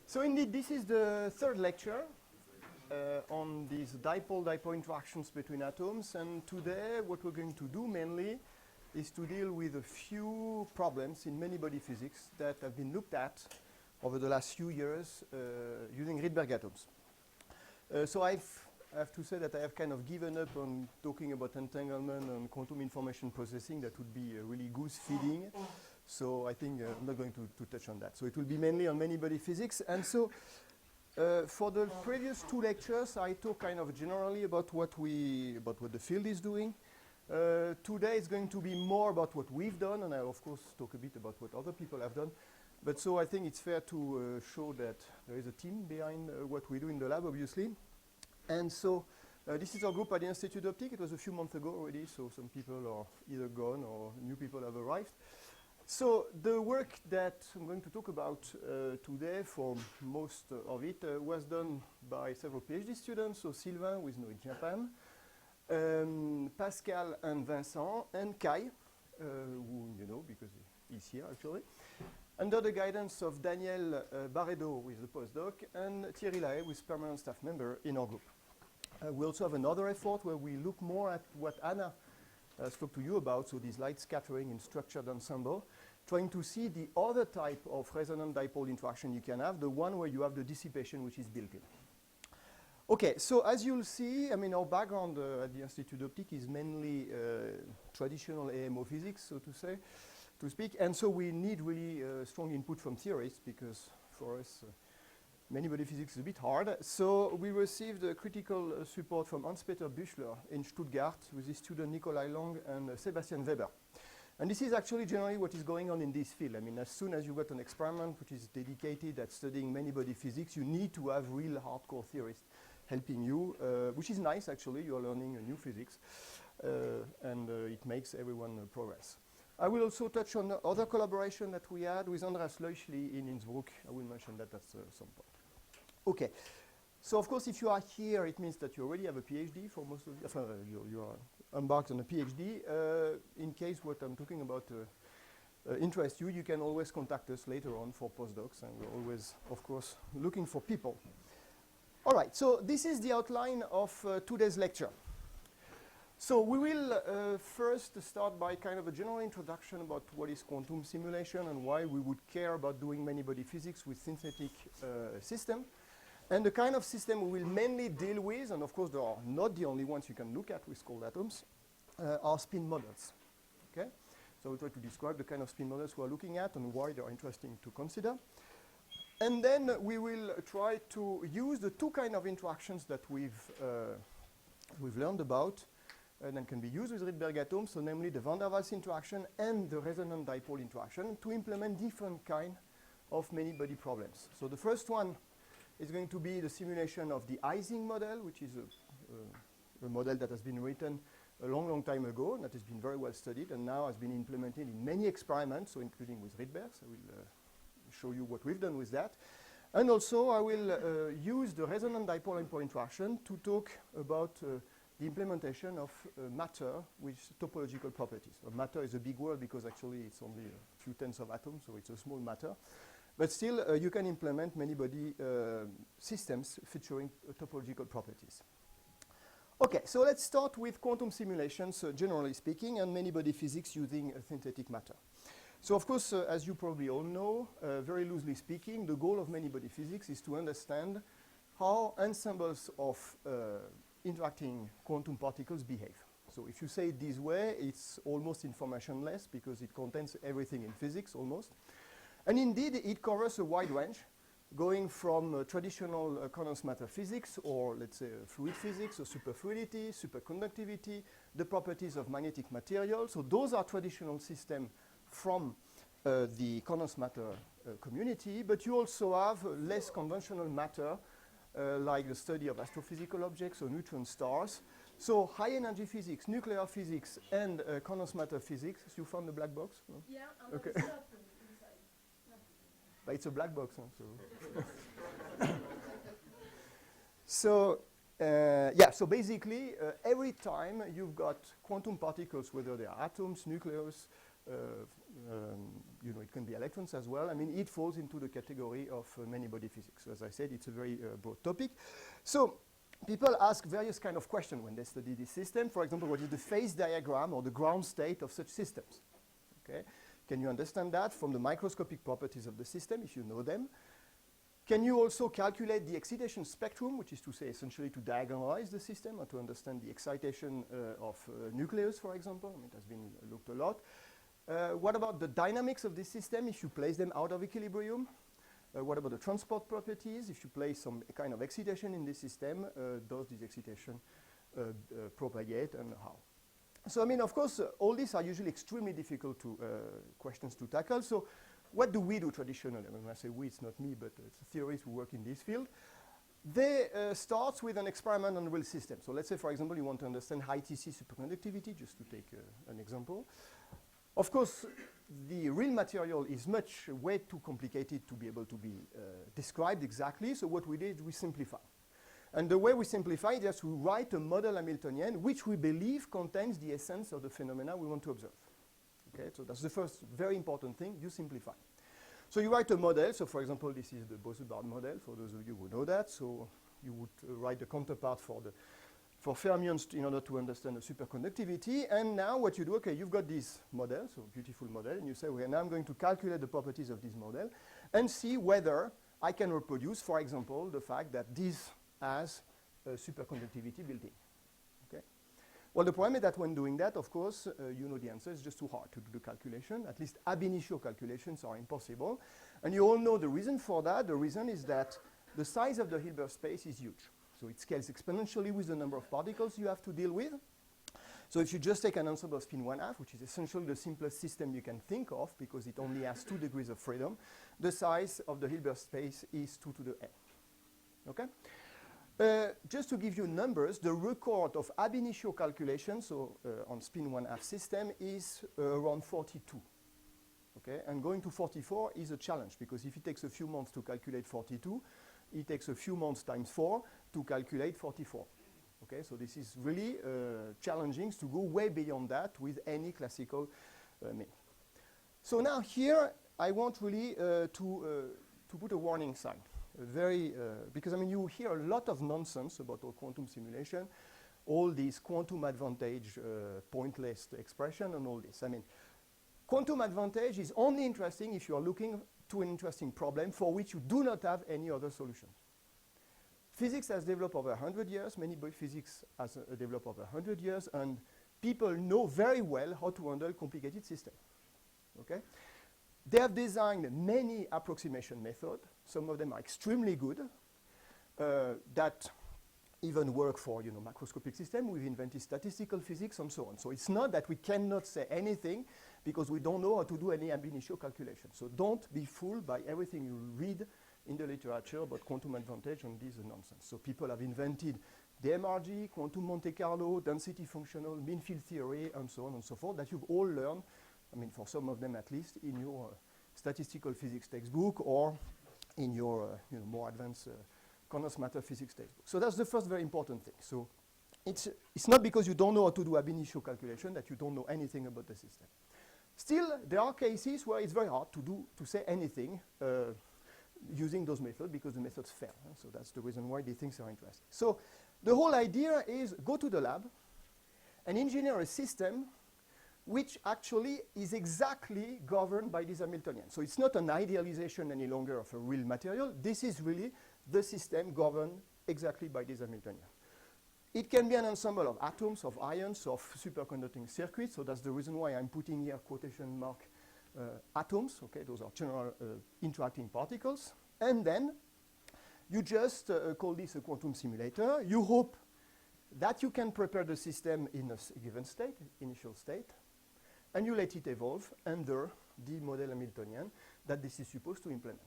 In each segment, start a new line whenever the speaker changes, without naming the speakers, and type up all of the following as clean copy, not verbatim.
So indeed, this is the third lecture on these dipole-dipole interactions between atoms. And today, what we're going to do mainly is to deal with a few problems in many-body physics that have been looked at over the last few years using Rydberg atoms. So I have to say that I have kind of given up on talking about entanglement and quantum information processing. That would be really goose feeding. So I think I'm not going to touch on that. So it will be mainly on many-body physics. And so for the previous two lectures, I talk kind of generally about what the field is doing. Today it's going to be more about what we've done, and I'll of course talk a bit about what other people have done. But so I think it's fair to show that there is a team behind what we do in the lab, obviously. And so this is our group at the Institute of Optics. It was a few months ago already, so some people are either gone or new people have arrived. So the work that I'm going to talk about today, for most of it, was done by several PhD students. So Sylvain, who is now in Japan, Pascal and Vincent, and Kai, who you know because he's here actually, under the guidance of Daniel Barredo, who is a postdoc, and Thierry Lahaye, who is permanent staff member in our group. We also have another effort where we look more at what Anna spoke to you about, so this light scattering in structured ensemble, trying to see the other type of resonant dipole interaction you can have, the one where you have the dissipation which is built in. Okay, so as you'll see, I mean, our background at the Institute of Optics is mainly traditional AMO physics, so to speak, and so we need really strong input from theorists because for us, many-body physics is a bit hard. So we received critical support from Hans-Peter Büchler in Stuttgart with his student Nikolai Long and Sebastian Weber. And this is actually generally what is going on in this field. I mean, as soon as you got an experiment which is dedicated at studying many-body physics, you need to have real hardcore theorists helping you, which is nice actually. You are learning a new physics, and it makes everyone progress. I will also touch on other collaboration that we had with Andreas Leuchli in Innsbruck. I will mention that at some point. Okay, so of course if you are here, it means that you already have a PhD for most of you. You are embarked on a PhD. In case what I'm talking about interests you, you can always contact us later on for postdocs, and we're always, of course, looking for people. All right, so this is the outline of today's lecture. So we will first start by kind of a general introduction about what is quantum simulation and why we would care about doing many-body physics with synthetic system. And the kind of system we will mainly deal with, and of course they are not the only ones you can look at with cold atoms, are spin models. Okay? So we'll try to describe the kind of spin models we are looking at and why they are interesting to consider. And then we will try to use the two kind of interactions that we've learned about and then can be used with Rydberg atoms, so namely the van der Waals interaction and the resonant dipole interaction, to implement different kind of many-body problems. So the first one is going to be the simulation of the Ising model, which is a model that has been written a long, long time ago, and that has been very well studied, and now has been implemented in many experiments, so including with Rydberg. So I will show you what we've done with that. And also, I will use the resonant dipole-dipole interaction to talk about the implementation of matter with topological properties. Matter is a big word because actually it's only a few tenths of atoms, so it's a small matter. But still, you can implement many-body systems featuring topological properties. Okay, so let's start with quantum simulations, generally speaking, and many-body physics using synthetic matter. So of course, as you probably all know, very loosely speaking, the goal of many-body physics is to understand how ensembles of interacting quantum particles behave. So if you say it this way, it's almost informationless because it contains everything in physics, almost. And indeed, it covers a wide range, going from traditional condensed matter physics, or let's say fluid physics, or superfluidity, superconductivity, the properties of magnetic material. So those are traditional systems from the condensed matter community, but you also have less conventional matter, like the study of astrophysical objects or neutron stars. So high energy physics, nuclear physics, and condensed matter physics. You found the black box? No?
Yeah,
okay. But it's a black box, huh? So yeah, so basically, every time you've got quantum particles, whether they are atoms, nucleus, it can be electrons as well. I mean, it falls into the category of many-body physics. So as I said, it's a very broad topic. So people ask various kind of questions when they study this system. For example, what is the phase diagram or the ground state of such systems? Okay? Can you understand that from the microscopic properties of the system, if you know them? Can you also calculate the excitation spectrum, which is to say essentially to diagonalize the system or to understand the excitation of nucleus, for example? I mean, it has been looked a lot. What about the dynamics of this system if you place them out of equilibrium? What about the transport properties? If you place some kind of excitation in this system, does this excitation propagate and how? So, I mean, of course, all these are usually extremely difficult questions to tackle. So, what do we do traditionally? I mean, when I say we, it's not me, but it's theorists who work in this field. They start with an experiment on real systems. So, let's say, for example, you want to understand high TC superconductivity, just to take an example. Of course, the real material is way too complicated to be able to be described exactly. So, what we did, we simplify. And the way we simplify it is to write a model Hamiltonian which we believe contains the essence of the phenomena we want to observe. Okay, so that's the first very important thing, you simplify. So you write a model. So for example, this is the Bose-Bard model for those of you who know that. So you would write the counterpart for fermions in order to understand the superconductivity. And now what you do, okay, you've got this model, so beautiful model, and you say, okay, now I'm going to calculate the properties of this model and see whether I can reproduce, for example, the fact that this has superconductivity built in. Okay? Well, the problem is that when doing that, of course, you know the answer is just too hard to do the calculation. At least ab initio calculations are impossible. And you all know the reason for that. The reason is that the size of the Hilbert space is huge. So it scales exponentially with the number of particles you have to deal with. So if you just take an ensemble of spin 1/2, which is essentially the simplest system you can think of because it only has 2 degrees of freedom, the size of the Hilbert space is 2 to the n. Okay? Just to give you numbers, the record of ab initio calculation, so on spin 1/2 system, is around 42. Okay? And going to 44 is a challenge because if it takes a few months to calculate 42, it takes a few months times 4 to calculate 44. Okay? So this is really challenging to go way beyond that with any classical mean. So now here I want really to put a warning sign. Because I mean you hear a lot of nonsense about our quantum simulation, all these quantum advantage pointless expression and all this. I mean, quantum advantage is only interesting if you are looking to an interesting problem for which you do not have any other solution. Physics has developed over 100 years, many-body physics has developed over 100 years, and people know very well how to handle complicated systems. Okay? They have designed many approximation methods. Some of them are extremely good that even work for macroscopic systems. We've invented statistical physics and so on. So it's not that we cannot say anything because we don't know how to do any ab initio calculation. So don't be fooled by everything you read in the literature about quantum advantage and this is nonsense. So people have invented the MRG, quantum Monte Carlo, density functional, mean field theory, and so on and so forth that you've all learned, I mean for some of them at least, in your statistical physics textbook or in your more advanced condensed matter physics textbook. So that's the first very important thing. So it's not because you don't know how to do ab initio calculation that you don't know anything about the system. Still, there are cases where it's very hard to say anything using those methods because the methods fail. So that's the reason why these things are interesting. So the whole idea is go to the lab and engineer a system which actually is exactly governed by this Hamiltonian. So it's not an idealization any longer of a real material. This is really the system governed exactly by this Hamiltonian. It can be an ensemble of atoms, of ions, of superconducting circuits. So that's the reason why I'm putting here quotation mark atoms. Okay, those are general interacting particles. And then you just call this a quantum simulator. You hope that you can prepare the system in a given state, initial state, and you let it evolve under the model Hamiltonian that this is supposed to implement.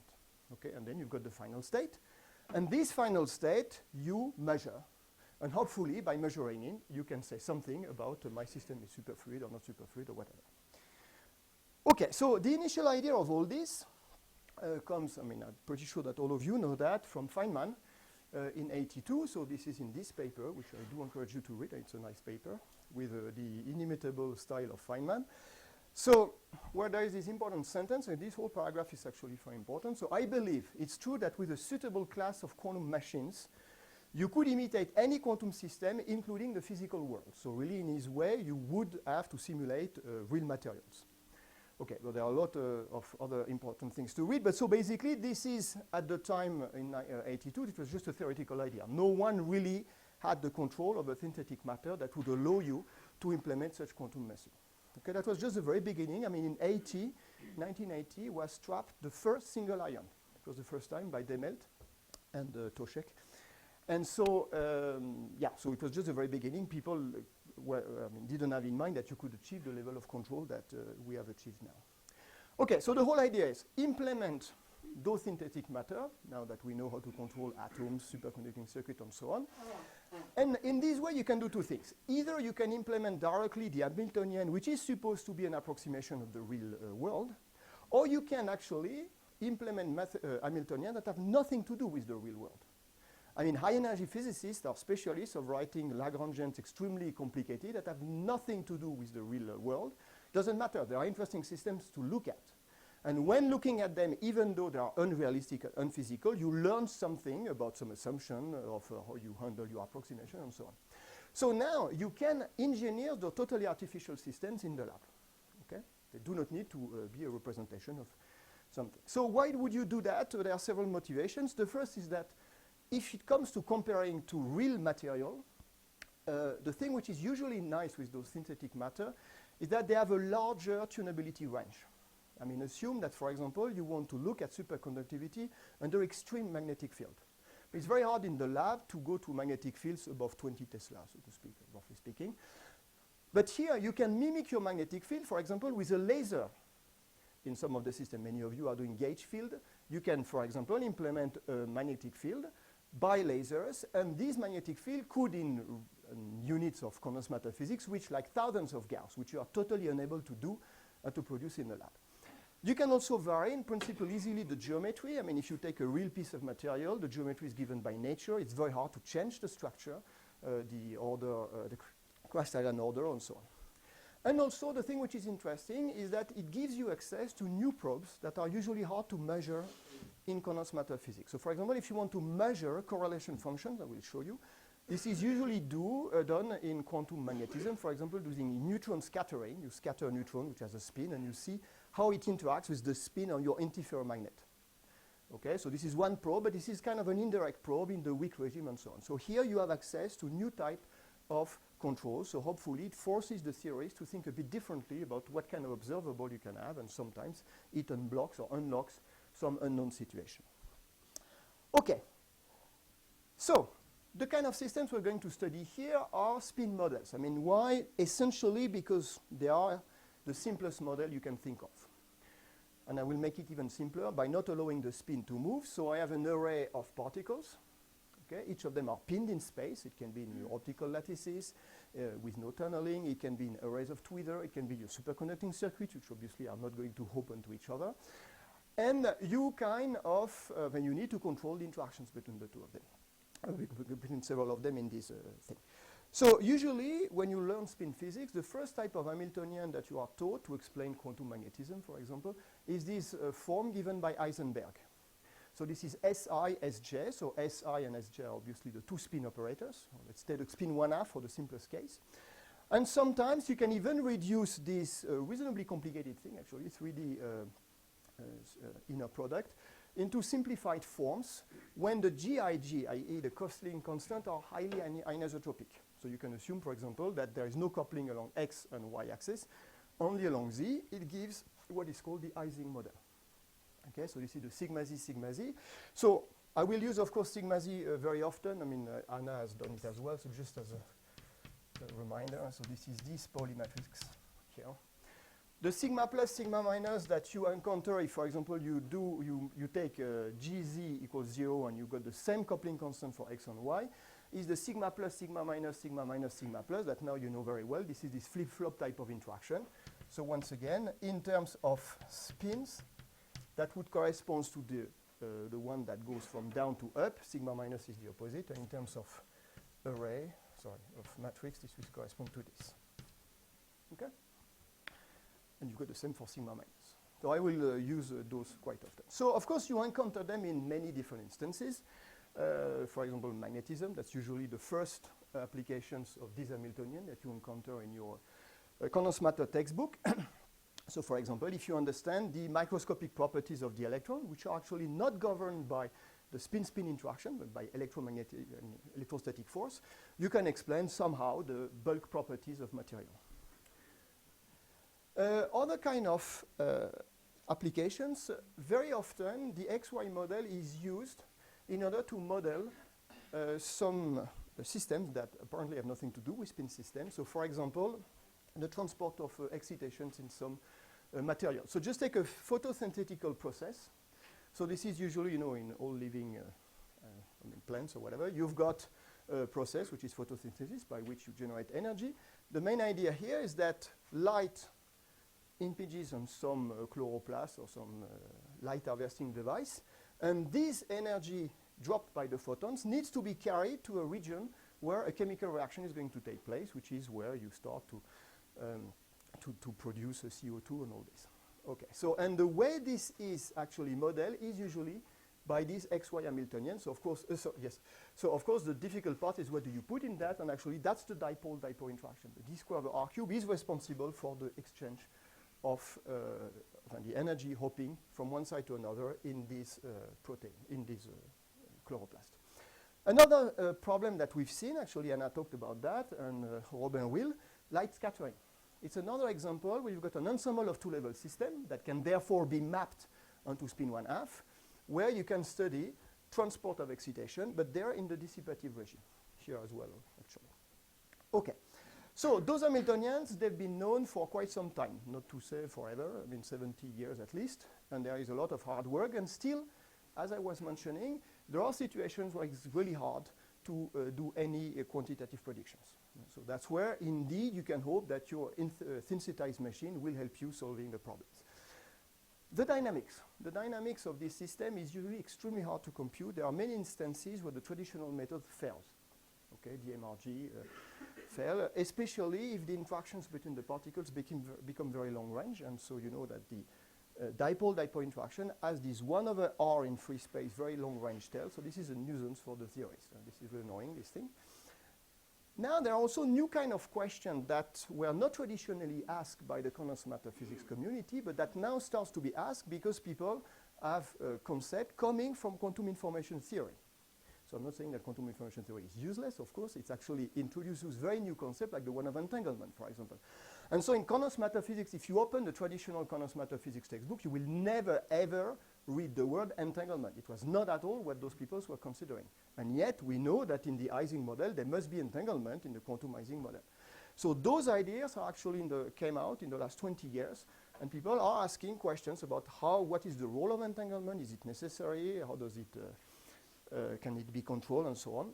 Okay, and then you've got the final state. And this final state you measure. And hopefully, by measuring it, you can say something about my system is superfluid or not superfluid or whatever. Okay, so the initial idea of all this comes, I mean, I'm pretty sure that all of you know that, from Feynman in 82. So this is in this paper, which I do encourage you to read. It's a nice paper with the inimitable style of Feynman. So where there is this important sentence, and this whole paragraph is actually very important. So I believe it's true that with a suitable class of quantum machines, you could imitate any quantum system, including the physical world. So really, in this way, you would have to simulate real materials. Okay, well, there are a lot of other important things to read. But so basically, this is, at the time in 82, it was just a theoretical idea. No one really had the control of a synthetic matter that would allow you to implement such quantum method. Okay, that was just the very beginning. I mean, in 1980, was trapped the first single ion. It was the first time by Demelt and Toshek. And so, so it was just the very beginning. People didn't have in mind that you could achieve the level of control that we have achieved now. Okay, so the whole idea is implement those synthetic matter, now that we know how to control atoms, superconducting circuit, and so on. And in this way, you can do two things. Either you can implement directly the Hamiltonian, which is supposed to be an approximation of the real world, or you can actually implement Hamiltonian that have nothing to do with the real world. I mean, high-energy physicists are specialists of writing Lagrangians extremely complicated that have nothing to do with the real world. Doesn't matter. There are interesting systems to look at. And when looking at them, even though they are unrealistic and unphysical, you learn something about some assumption of how you handle your approximation and so on. So now you can engineer the totally artificial systems in the lab. Okay? They do not need to be a representation of something. So why would you do that? There are several motivations. The first is that if it comes to comparing to real material, the thing which is usually nice with those synthetic matter is that they have a larger tunability range. I mean, assume that, for example, you want to look at superconductivity under extreme magnetic field. It's very hard in the lab to go to magnetic fields above 20 Tesla, so to speak, roughly speaking. But here, you can mimic your magnetic field, for example, with a laser. In some of the systems, many of you are doing gauge field. You can, for example, implement a magnetic field by lasers, and this magnetic field could, in units of condensed matter physics, reach like thousands of Gauss, which you are totally unable to do to produce in the lab. You can also vary, in principle, easily the geometry. I mean, if you take a real piece of material, the geometry is given by nature. It's very hard to change the structure, the order, the crystalline order, and so on. And also, the thing which is interesting is that it gives you access to new probes that are usually hard to measure in condensed matter physics. So, for example, if you want to measure correlation functions, I will show you, this is usually done in quantum magnetism, for example, using neutron scattering. You scatter a neutron, which has a spin, and you see how it interacts with the spin on your antiferromagnet. Okay, so this is one probe, but this is kind of an indirect probe in the weak regime and so on. So here you have access to new type of control, so hopefully it forces the theorists to think a bit differently about what kind of observable you can have, and sometimes it unblocks or unlocks some unknown situation. Okay, so the kind of systems we're going to study here are spin models. I mean, why? Essentially because they are the simplest model you can think of. And I will make it even simpler by not allowing the spin to move. So I have an array of particles. Okay? Each of them are pinned in space. It can be in your optical lattices with no tunneling. It can be in arrays of Twitter. It can be your superconducting circuits, which obviously are not going to open to each other. And you kind of, when you need to control the interactions between the two of them, between several of them in this thing. So usually, when you learn spin physics, the first type of Hamiltonian that you are taught to explain quantum magnetism, for example, is this form given by Heisenberg. So this is SI, SJ. So SI and SJ are obviously the two spin operators. Let's take the spin 1/2 for the simplest case. And sometimes you can even reduce this reasonably complicated thing, actually, 3D inner product, into simplified forms when the GIG, i.e. the coupling constant, are highly anisotropic. So you can assume, for example, that there is no coupling along X and Y axis, only along Z. It gives what is called the Ising model. Okay, so this is the sigma Z, sigma Z. So I will use, of course, sigma Z very often. I mean, Anna has done it as well, so just as a reminder. So this is this Pauli matrix here. The sigma plus, sigma minus that you encounter if, for example, you take GZ equals 0 and you got the same coupling constant for X and Y, is the sigma plus, sigma minus, sigma minus, sigma plus that now you know very well. This is this flip-flop type of interaction. So once again, in terms of spins, that would correspond to the one that goes from down to up. Sigma minus is the opposite. And in terms of of matrix, this would correspond to this. Okay? and you've got the same for sigma minus. So I will use those quite often. So of course you encounter them in many different instances. For example, magnetism, that's usually the first applications of this Hamiltonian that you encounter in your condensed matter textbook. So for example, if you understand the microscopic properties of the electron, which are actually not governed by the spin-spin interaction, but by electromagnetic and electrostatic force, you can explain somehow the bulk properties of material. Other kind of applications, very often the XY model is used in order to model some systems that apparently have nothing to do with spin systems. So for example, the transport of excitations in some material. So just take a photosynthetical process. So this is usually, in all living plants or whatever, you've got a process which is photosynthesis by which you generate energy. The main idea here is that light impinges on some chloroplast or some light harvesting device, and this energy dropped by the photons needs to be carried to a region where a chemical reaction is going to take place, which is where you start to produce a CO2 and all this. Okay, so and the way this is actually modeled is usually by these XY Hamiltonian. So of course, So of course the difficult part is what do you put in that, and actually that's the dipole-dipole interaction. The d squared over r cube is responsible for the exchange of the energy hopping from one side to another in this protein, in this chloroplast. Another problem that we've seen, actually, and I talked about that, and Robin will, light scattering. It's another example where you've got an ensemble of two-level system that can therefore be mapped onto spin 1/2, where you can study transport of excitation, but they're in the dissipative regime, here as well, actually. Okay, so those Hamiltonians, they've been known for quite some time, not to say forever, 70 years at least, and there is a lot of hard work, and still, as I was mentioning, there are situations where it's really hard to do any quantitative predictions. So that's where, indeed, you can hope that your synthesized machine will help you solving the problems. The dynamics of this system is usually extremely hard to compute. There are many instances where the traditional method fails. Okay, DMRG fail, especially if the interactions between the particles become very long range, and so you know that the dipole-dipole interaction has this 1/r in free space, very long range tail. So this is a nuisance for the theorists. This is very annoying, this thing. Now there are also new kind of questions that were not traditionally asked by the condensed matter physics community, but that now starts to be asked because people have a concept coming from quantum information theory. So I'm not saying that quantum information theory is useless, of course. It actually introduces very new concepts like the one of entanglement, for example. And so in condensed matter physics, if you open the traditional condensed matter physics textbook, you will never, ever read the word entanglement. It was not at all what those people were considering. And yet we know that in the Ising model, there must be entanglement in the quantum Ising model. So those ideas are actually came out in the last 20 years, and people are asking questions about what is the role of entanglement? Is it necessary? How does it can it be controlled, and so on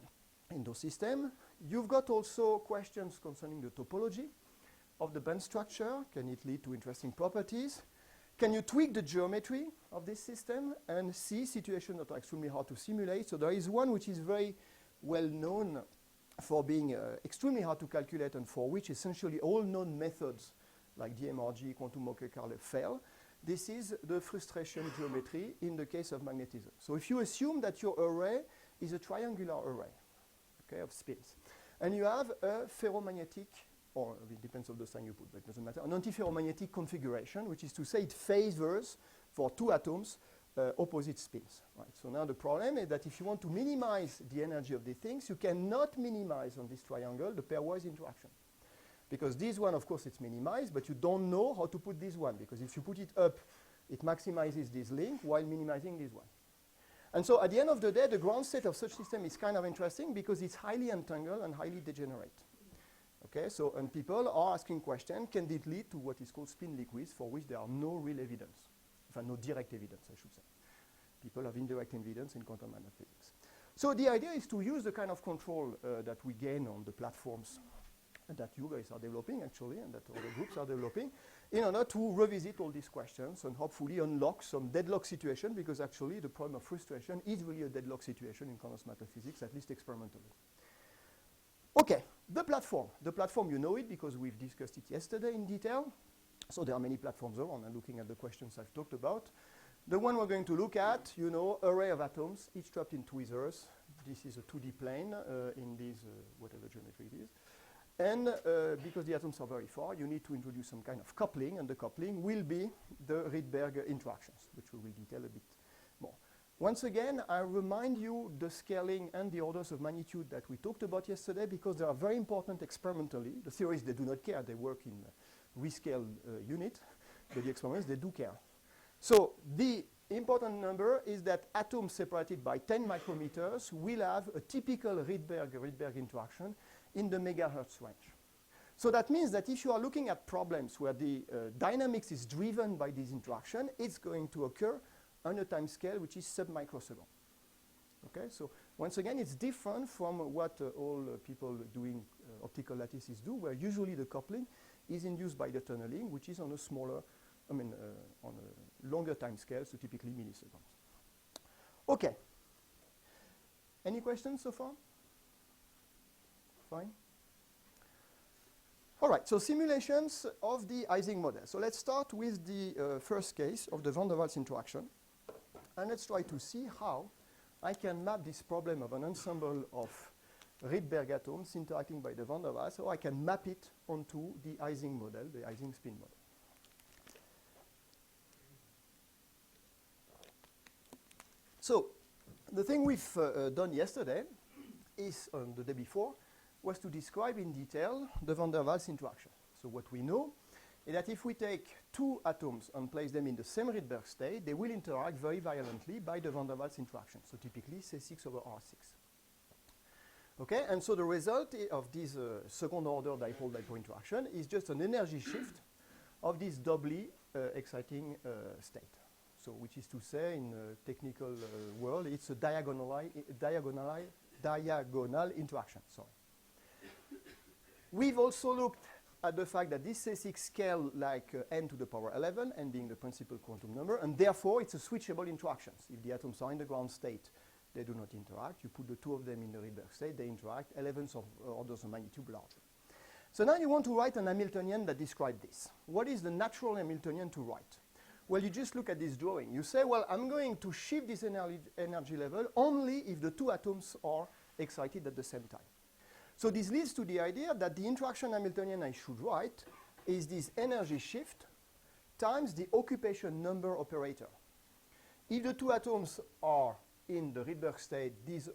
in those systems? You've got also questions concerning the topology of the band structure. Can it lead to interesting properties? Can you tweak the geometry of this system and see situations that are extremely hard to simulate? So there is one which is very well known for being extremely hard to calculate, and for which essentially all known methods like DMRG, quantum Monte-Carlo fail. This is the frustration geometry in the case of magnetism. So if you assume that your array is a triangular array, okay, of spins, and you have a ferromagnetic, or it depends on the sign you put, but it doesn't matter, an antiferromagnetic configuration, which is to say it favors for two atoms opposite spins. Right? So now the problem is that if you want to minimize the energy of these things, you cannot minimize on this triangle the pairwise interaction. Because this one, of course, it's minimized, but you don't know how to put this one, because if you put it up, it maximizes this link while minimizing this one. And so at the end of the day, the ground state of such system is kind of interesting because it's highly entangled and highly degenerate. Okay, so, and people are asking questions, can it lead to what is called spin liquids, for which there are no real evidence, no direct evidence, I should say. People have indirect evidence in quantum matter physics. So the idea is to use the kind of control that we gain on the platforms that you guys are developing, actually, and that other groups are developing, in order to revisit all these questions and hopefully unlock some deadlock situation, because actually the problem of frustration is really a deadlock situation in condensed matter physics, at least experimentally. Okay, the platform. The platform, you know it because we've discussed it yesterday in detail. So there are many platforms around, and looking at the questions I've talked about. The one we're going to look at, you know, array of atoms, each trapped in tweezers. This is a 2D plane in this, whatever geometry it is. And because the atoms are very far, you need to introduce some kind of coupling, and the coupling will be the Rydberg interactions, which we will detail a bit more. Once again, I remind you the scaling and the orders of magnitude that we talked about yesterday, because they are very important experimentally. The theories, they do not care. They work in rescale unit, but the experiments, they do care. So the important number is that atoms separated by 10 micrometers will have a typical Rydberg interaction in the megahertz range. So that means that if you are looking at problems where the dynamics is driven by this interaction, it's going to occur on a time scale which is sub-microsecond. Okay, so once again, it's different from what all people doing optical lattices do, where usually the coupling is induced by the tunneling, which is on a smaller, on a longer time scale, so typically milliseconds. Okay. Any questions so far? Fine. All right, so simulations of the Ising model. So let's start with the first case of the van der Waals interaction. And let's try to see how I can map this problem of an ensemble of Rydberg atoms interacting by the van der Waals, so I can map it onto the Ising model, the Ising spin model. So the thing we've done yesterday is, the day before, was to describe in detail the van der Waals interaction. So what we know is that if we take two atoms and place them in the same Rydberg state, they will interact very violently by the van der Waals interaction. So typically C6 over R6. Okay, and so the result of this second order dipole-dipole interaction is just an energy shift of this doubly exciting state. So which is to say, in a technical world, it's a diagonal interaction. Sorry. We've also looked at the fact that this C6 scale like n to the power 11, n being the principal quantum number, and therefore it's a switchable interaction. If the atoms are in the ground state, they do not interact. You put the two of them in the Rydberg state, they interact 11s of orders of magnitude larger. So now you want to write an Hamiltonian that describes this. What is the natural Hamiltonian to write? Well, you just look at this drawing. You say, well, I'm going to shift this energy level only if the two atoms are excited at the same time. So this leads to the idea that the interaction Hamiltonian I should write is this energy shift times the occupation number operator. If the two atoms are in the Rydberg state, this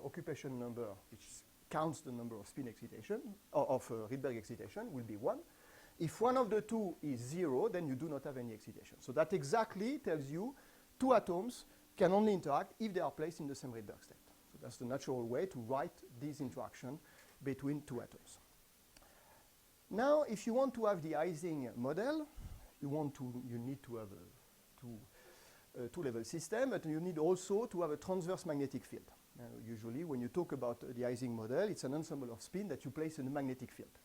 occupation number, which counts the number of spin excitation, of Rydberg excitation, will be 1. If one of the two is 0, then you do not have any excitation. So that exactly tells you two atoms can only interact if they are placed in the same Rydberg state. So that's the natural way to write this interaction between two atoms. Now, if you want to have the Ising model, you need to have a two-level system, but you need also to have a transverse magnetic field. Usually, when you talk about the Ising model, it's an ensemble of spin that you place in a magnetic field.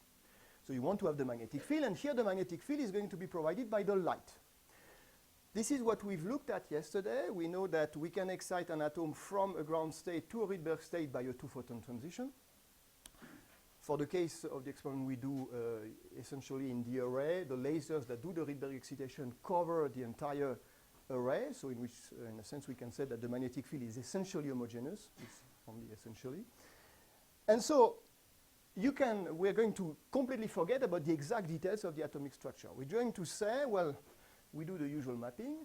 So you want to have the magnetic field, and here the magnetic field is going to be provided by the light. This is what we've looked at yesterday. We know that we can excite an atom from a ground state to a Rydberg state by a two-photon transition. For the case of the experiment we do essentially in the array, the lasers that do the Rydberg excitation cover the entire array, so in which, in a sense, we can say that the magnetic field is essentially homogeneous. It's only essentially. And so we're going to completely forget about the exact details of the atomic structure. We're going to say, well, we do the usual mapping.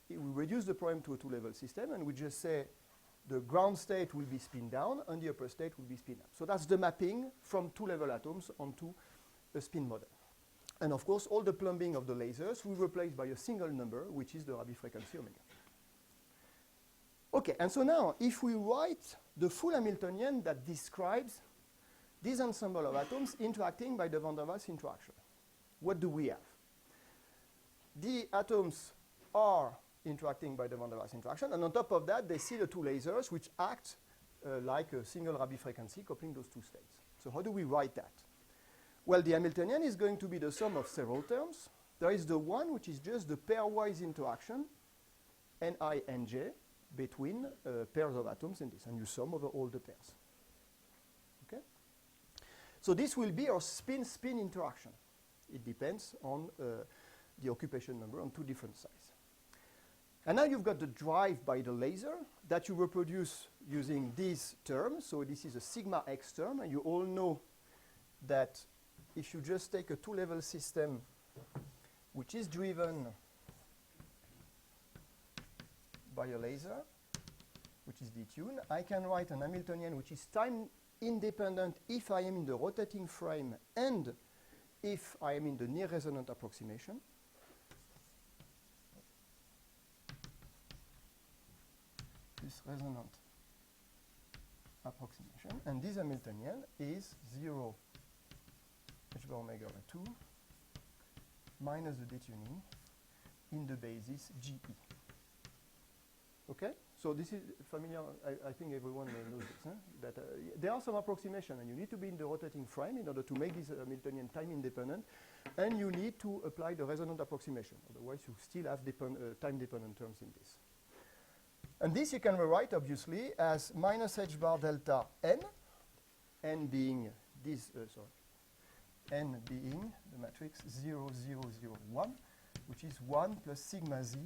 We reduce the problem to a two-level system, and we just say the ground state will be spin down, and the upper state will be spin up. So that's the mapping from two-level atoms onto a spin model. And of course, all the plumbing of the lasers we replace by a single number, which is the Rabi frequency omega. Okay, and so now, if we write the full Hamiltonian that describes this ensemble of atoms interacting by the van der Waals interaction, what do we have? The atoms are interacting by the van der Waals interaction, and on top of that, they see the two lasers, which act like a single Rabi frequency coupling those two states. So how do we write that? Well, the Hamiltonian is going to be the sum of several terms. There is the one which is just the pairwise interaction, Ni and J, between pairs of atoms in this, and you sum over all the pairs. Okay? So this will be our spin-spin interaction. It depends on the occupation number on two different sides. And now you've got the drive by the laser that you reproduce using these terms. So this is a sigma x term, and you all know that if you just take a two-level system which is driven by a laser, which is detune, I can write an Hamiltonian which is time independent if I am in the rotating frame and if I am in the near resonant approximation. This resonant approximation, and this Hamiltonian is 0 h bar omega over 2 minus the detuning in the basis GE. Okay? So this is familiar, I think everyone knows this. Huh? That there are some approximation, and you need to be in the rotating frame in order to make this Hamiltonian time independent, and you need to apply the resonant approximation. Otherwise, you still have time dependent terms in this. And this you can rewrite, obviously, as minus h bar delta n being this, n being the matrix 0, 0, 0, 1, which is 1 plus sigma z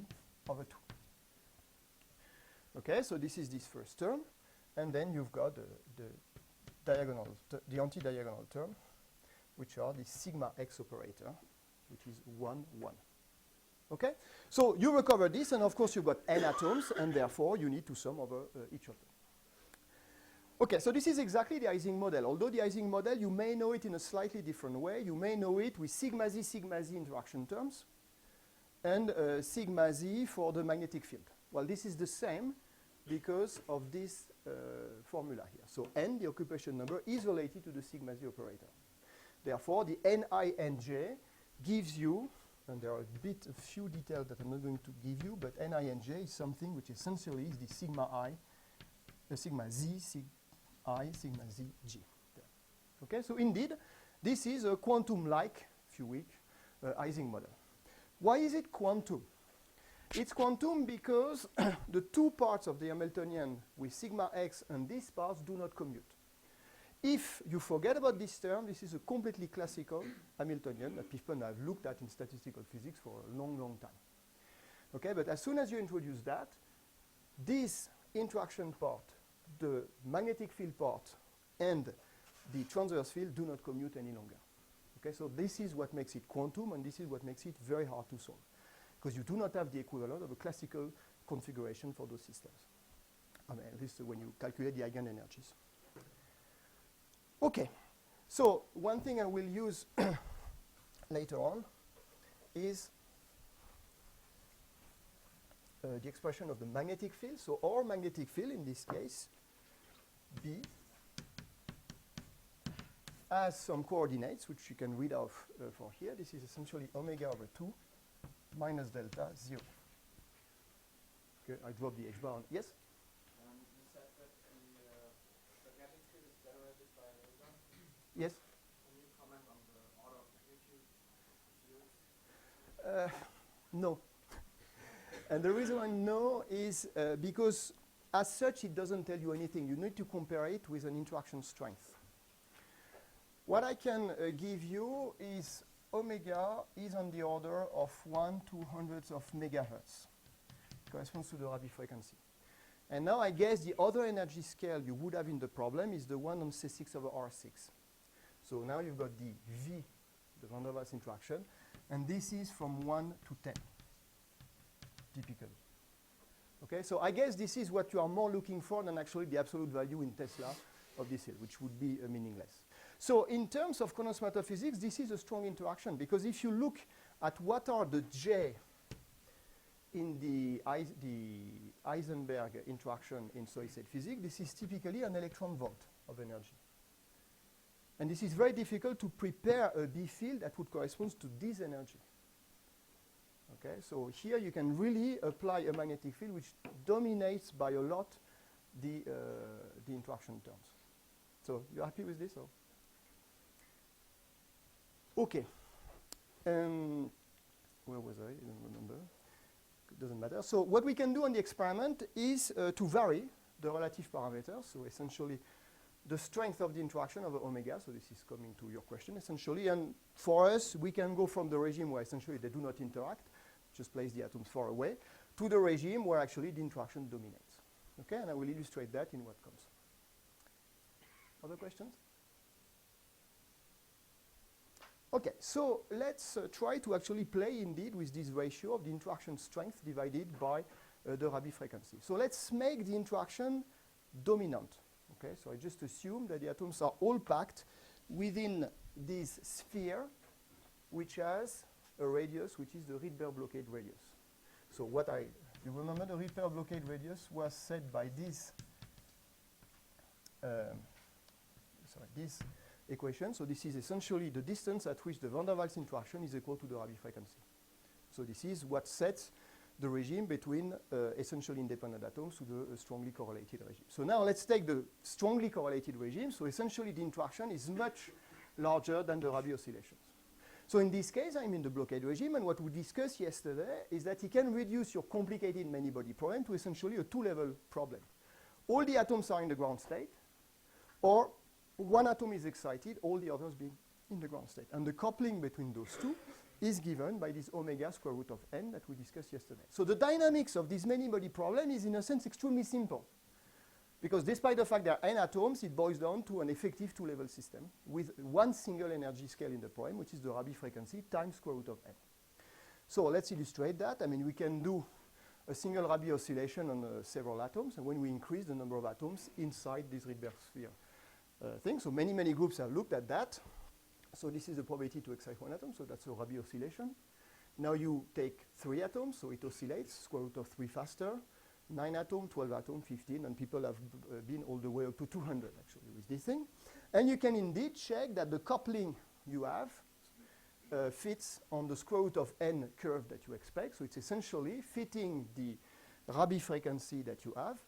over 2. Okay, so this is this first term, and then you've got the diagonal, the anti-diagonal term, which are the sigma x operator, which is 1, 1. Okay? So you recover this, and of course you've got n atoms, and therefore you need to sum over each of them. Okay, so this is exactly the Ising model. Although the Ising model, you may know it in a slightly different way. You may know it with sigma z interaction terms, and sigma z for the magnetic field. Well, this is the same because of this formula here. So n, the occupation number, is related to the sigma z operator. Therefore, the NINJ gives you, and there are a few details that I'm not going to give you, but NINJ is something which essentially is the sigma I, the sigma z, sigma I, sigma z, g. There. Okay, so indeed, this is a quantum-like, if you wish, Ising model. Why is it quantum? It's quantum because the two parts of the Hamiltonian with sigma x and these parts do not commute. If you forget about this term, this is a completely classical Hamiltonian that people have looked at in statistical physics for a long, long time. Okay, but as soon as you introduce that, this interaction part, the magnetic field part, and the transverse field do not commute any longer. Okay, so this is what makes it quantum, and this is what makes it very hard to solve, because you do not have the equivalent of a classical configuration for those systems. I mean, at least when you calculate the eigenenergies. Okay, so one thing I will use later on is the expression of the magnetic field. So our magnetic field in this case, B, has some coordinates which you can read off for here. This is essentially omega over 2 minus delta 0. Okay, I drop the h bar on. Yes?
You said that the magnetic field is generated by a laser.
Yes?
Can you comment on the order of magnitude field?
No. And the reason why no is because as such it doesn't tell you anything. You need to compare it with an interaction strength. What I can give you is omega is on the order of 1/200 of megahertz. Corresponds to the radio frequency. And now I guess the other energy scale you would have in the problem is the one on C6 over R6. So now you've got the V, the van der Waals interaction, and this is from 1 to 10, typically. Okay, so I guess this is what you are more looking for than actually the absolute value in Tesla of this hill, which would be meaningless. So in terms of condensed matter physics, this is a strong interaction, because if you look at what are the J in the Heisenberg interaction in solid-state physics, this is typically an electron volt of energy. And this is very difficult to prepare a B field that would correspond to this energy. Okay, so here you can really apply a magnetic field which dominates by a lot the interaction terms. So you're happy with this? Or? Okay. Where was I? I don't remember. It doesn't matter. So what we can do on the experiment is to vary the relative parameters. So essentially the strength of the interaction over omega. So this is coming to your question, essentially. And for us, we can go from the regime where essentially they do not interact, just place the atoms far away, to the regime where actually the interaction dominates. Okay, and I will illustrate that in what comes. Other questions? Okay, so let's try to actually play indeed with this ratio of the interaction strength divided by the Rabi frequency. So let's make the interaction dominant. Okay, so I just assume that the atoms are all packed within this sphere, which has a radius, which is the Rydberg blockade radius. So you remember the Rydberg blockade radius was set by this equation. So this is essentially the distance at which the van der Waals interaction is equal to the Rabi frequency. So this is what sets the regime between essentially independent atoms to the strongly correlated regime. So now let's take the strongly correlated regime. So essentially the interaction is much larger than the Rabi oscillations. So in this case, I'm in the blockade regime, and what we discussed yesterday is that you can reduce your complicated many-body problem to essentially a two-level problem. All the atoms are in the ground state, or one atom is excited, all the others being in the ground state. And the coupling between those two is given by this omega square root of n that we discussed yesterday. So the dynamics of this many-body problem is, in a sense, extremely simple. Because despite the fact there are n atoms, it boils down to an effective two-level system with one single energy scale in the problem, which is the Rabi frequency times square root of n. So let's illustrate that. I mean, we can do a single Rabi oscillation on several atoms, and when we increase the number of atoms inside this Rydberg sphere thing. So many groups have looked at that. So this is the probability to excite one atom, so that's a Rabi oscillation. Now you take 3 atoms, so it oscillates, square root of 3 faster, 9 atom, 12 atom, 15, and people have been all the way up to 200 actually with this thing. And you can indeed check that the coupling you have fits on the square root of n curve that you expect. So it's essentially fitting the Rabi frequency that you have,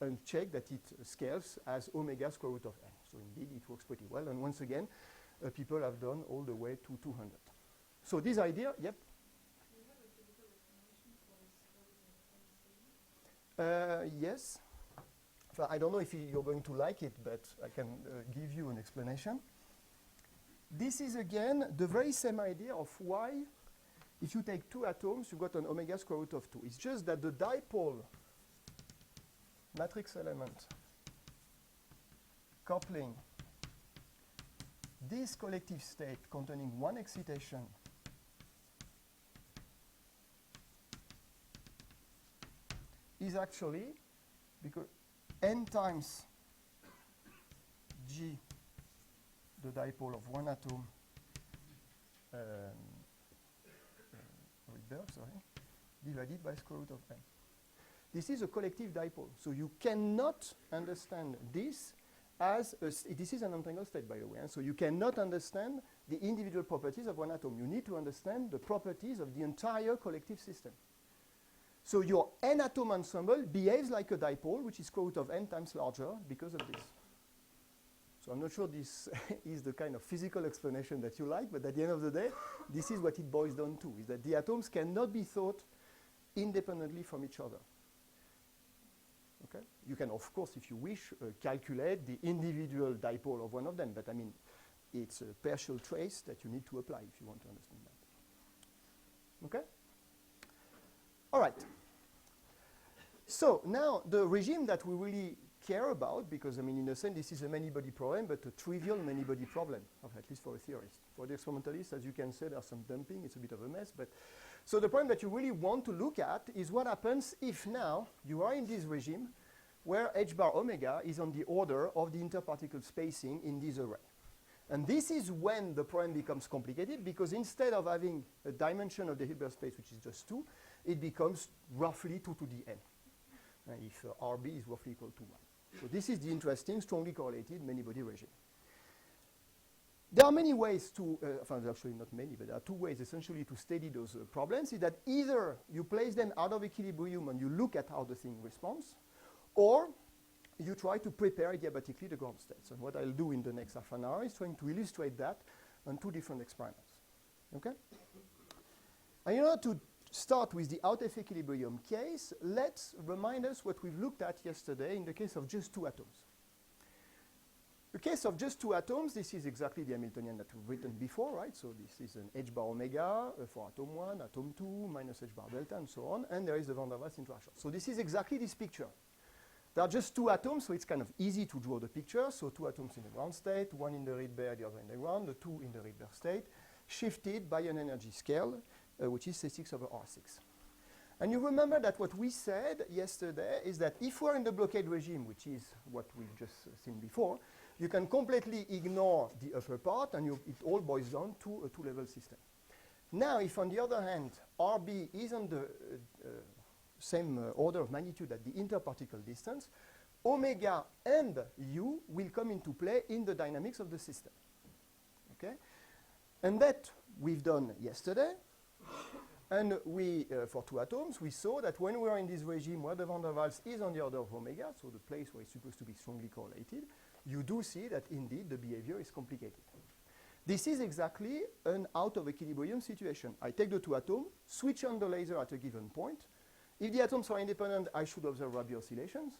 and check that it scales as omega square root of n. So indeed it works pretty well. And once again, people have done all the way to 200. So this idea, yep. Yes. So I don't know if you're going to like it, but I can give you an explanation. This is again the very same idea of why, if you take 2 atoms, you've got an omega square root of 2. It's just that the dipole matrix element coupling this collective state containing one excitation is actually, because n times g, the dipole of one atom, Rydberg, divided by square root of n. This is a collective dipole, so you cannot understand this as this is an entangled state, by the way, so you cannot understand the individual properties of one atom. You need to understand the properties of the entire collective system. So your n-atom ensemble behaves like a dipole, which is square root of n times larger because of this. So I'm not sure this is the kind of physical explanation that you like, but at the end of the day, this is what it boils down to, is that the atoms cannot be thought independently from each other. Okay? You can, of course, if you wish, calculate the individual dipole of one of them, but I mean, it's a partial trace that you need to apply if you want to understand that. Okay? All right. So now the regime that we really care about, because I mean, in a sense, this is a many-body problem, but a trivial many-body problem, at least for a theorist. For the experimentalist, as you can see, there's some dumping. It's a bit of a mess. But so the problem that you really want to look at is what happens if now you are in this regime where h bar omega is on the order of the interparticle spacing in this array. And this is when the problem becomes complicated, because instead of having a dimension of the Hilbert space, which is just 2, it becomes roughly 2 to the n, if RB is roughly equal to 1. So this is the interesting, strongly correlated many-body regime. There are many ways to, actually not many, but there are 2 ways essentially to study those problems, is that either you place them out of equilibrium and you look at how the thing responds, or you try to prepare adiabatically the ground states. And what I'll do in the next half an hour is trying to illustrate that on 2 different experiments. Okay? And in order to start with the out of equilibrium case, let's remind us what we've looked at yesterday in the case of just 2 atoms. the case of just two atoms, this is exactly the Hamiltonian that we've written before, right? So this is an h bar omega for atom 1, atom 2, minus h bar delta, and so on. And there is the van der Waals interaction. So this is exactly this picture. There are just two atoms, so it's kind of easy to draw the picture. So two atoms in the ground state, one in the Rydberg, the other in the ground, the two in the Rydberg state, shifted by an energy scale, which is C6 over R6. And you remember that what we said yesterday is that if we're in the blockade regime, which is what we've just seen before, you can completely ignore the upper part, and it all boils down to a two-level system. Now, if on the other hand, RB is on the same order of magnitude at the interparticle distance, omega and u will come into play in the dynamics of the system. Okay? And that we've done yesterday. And we, for two atoms, we saw that when we are in this regime where the van der Waals is on the order of omega, so the place where it's supposed to be strongly correlated, you do see that indeed the behavior is complicated. This is exactly an out of equilibrium situation. I take the two atoms, switch on the laser at a given point. If the atoms are independent, I should observe Rabi oscillations.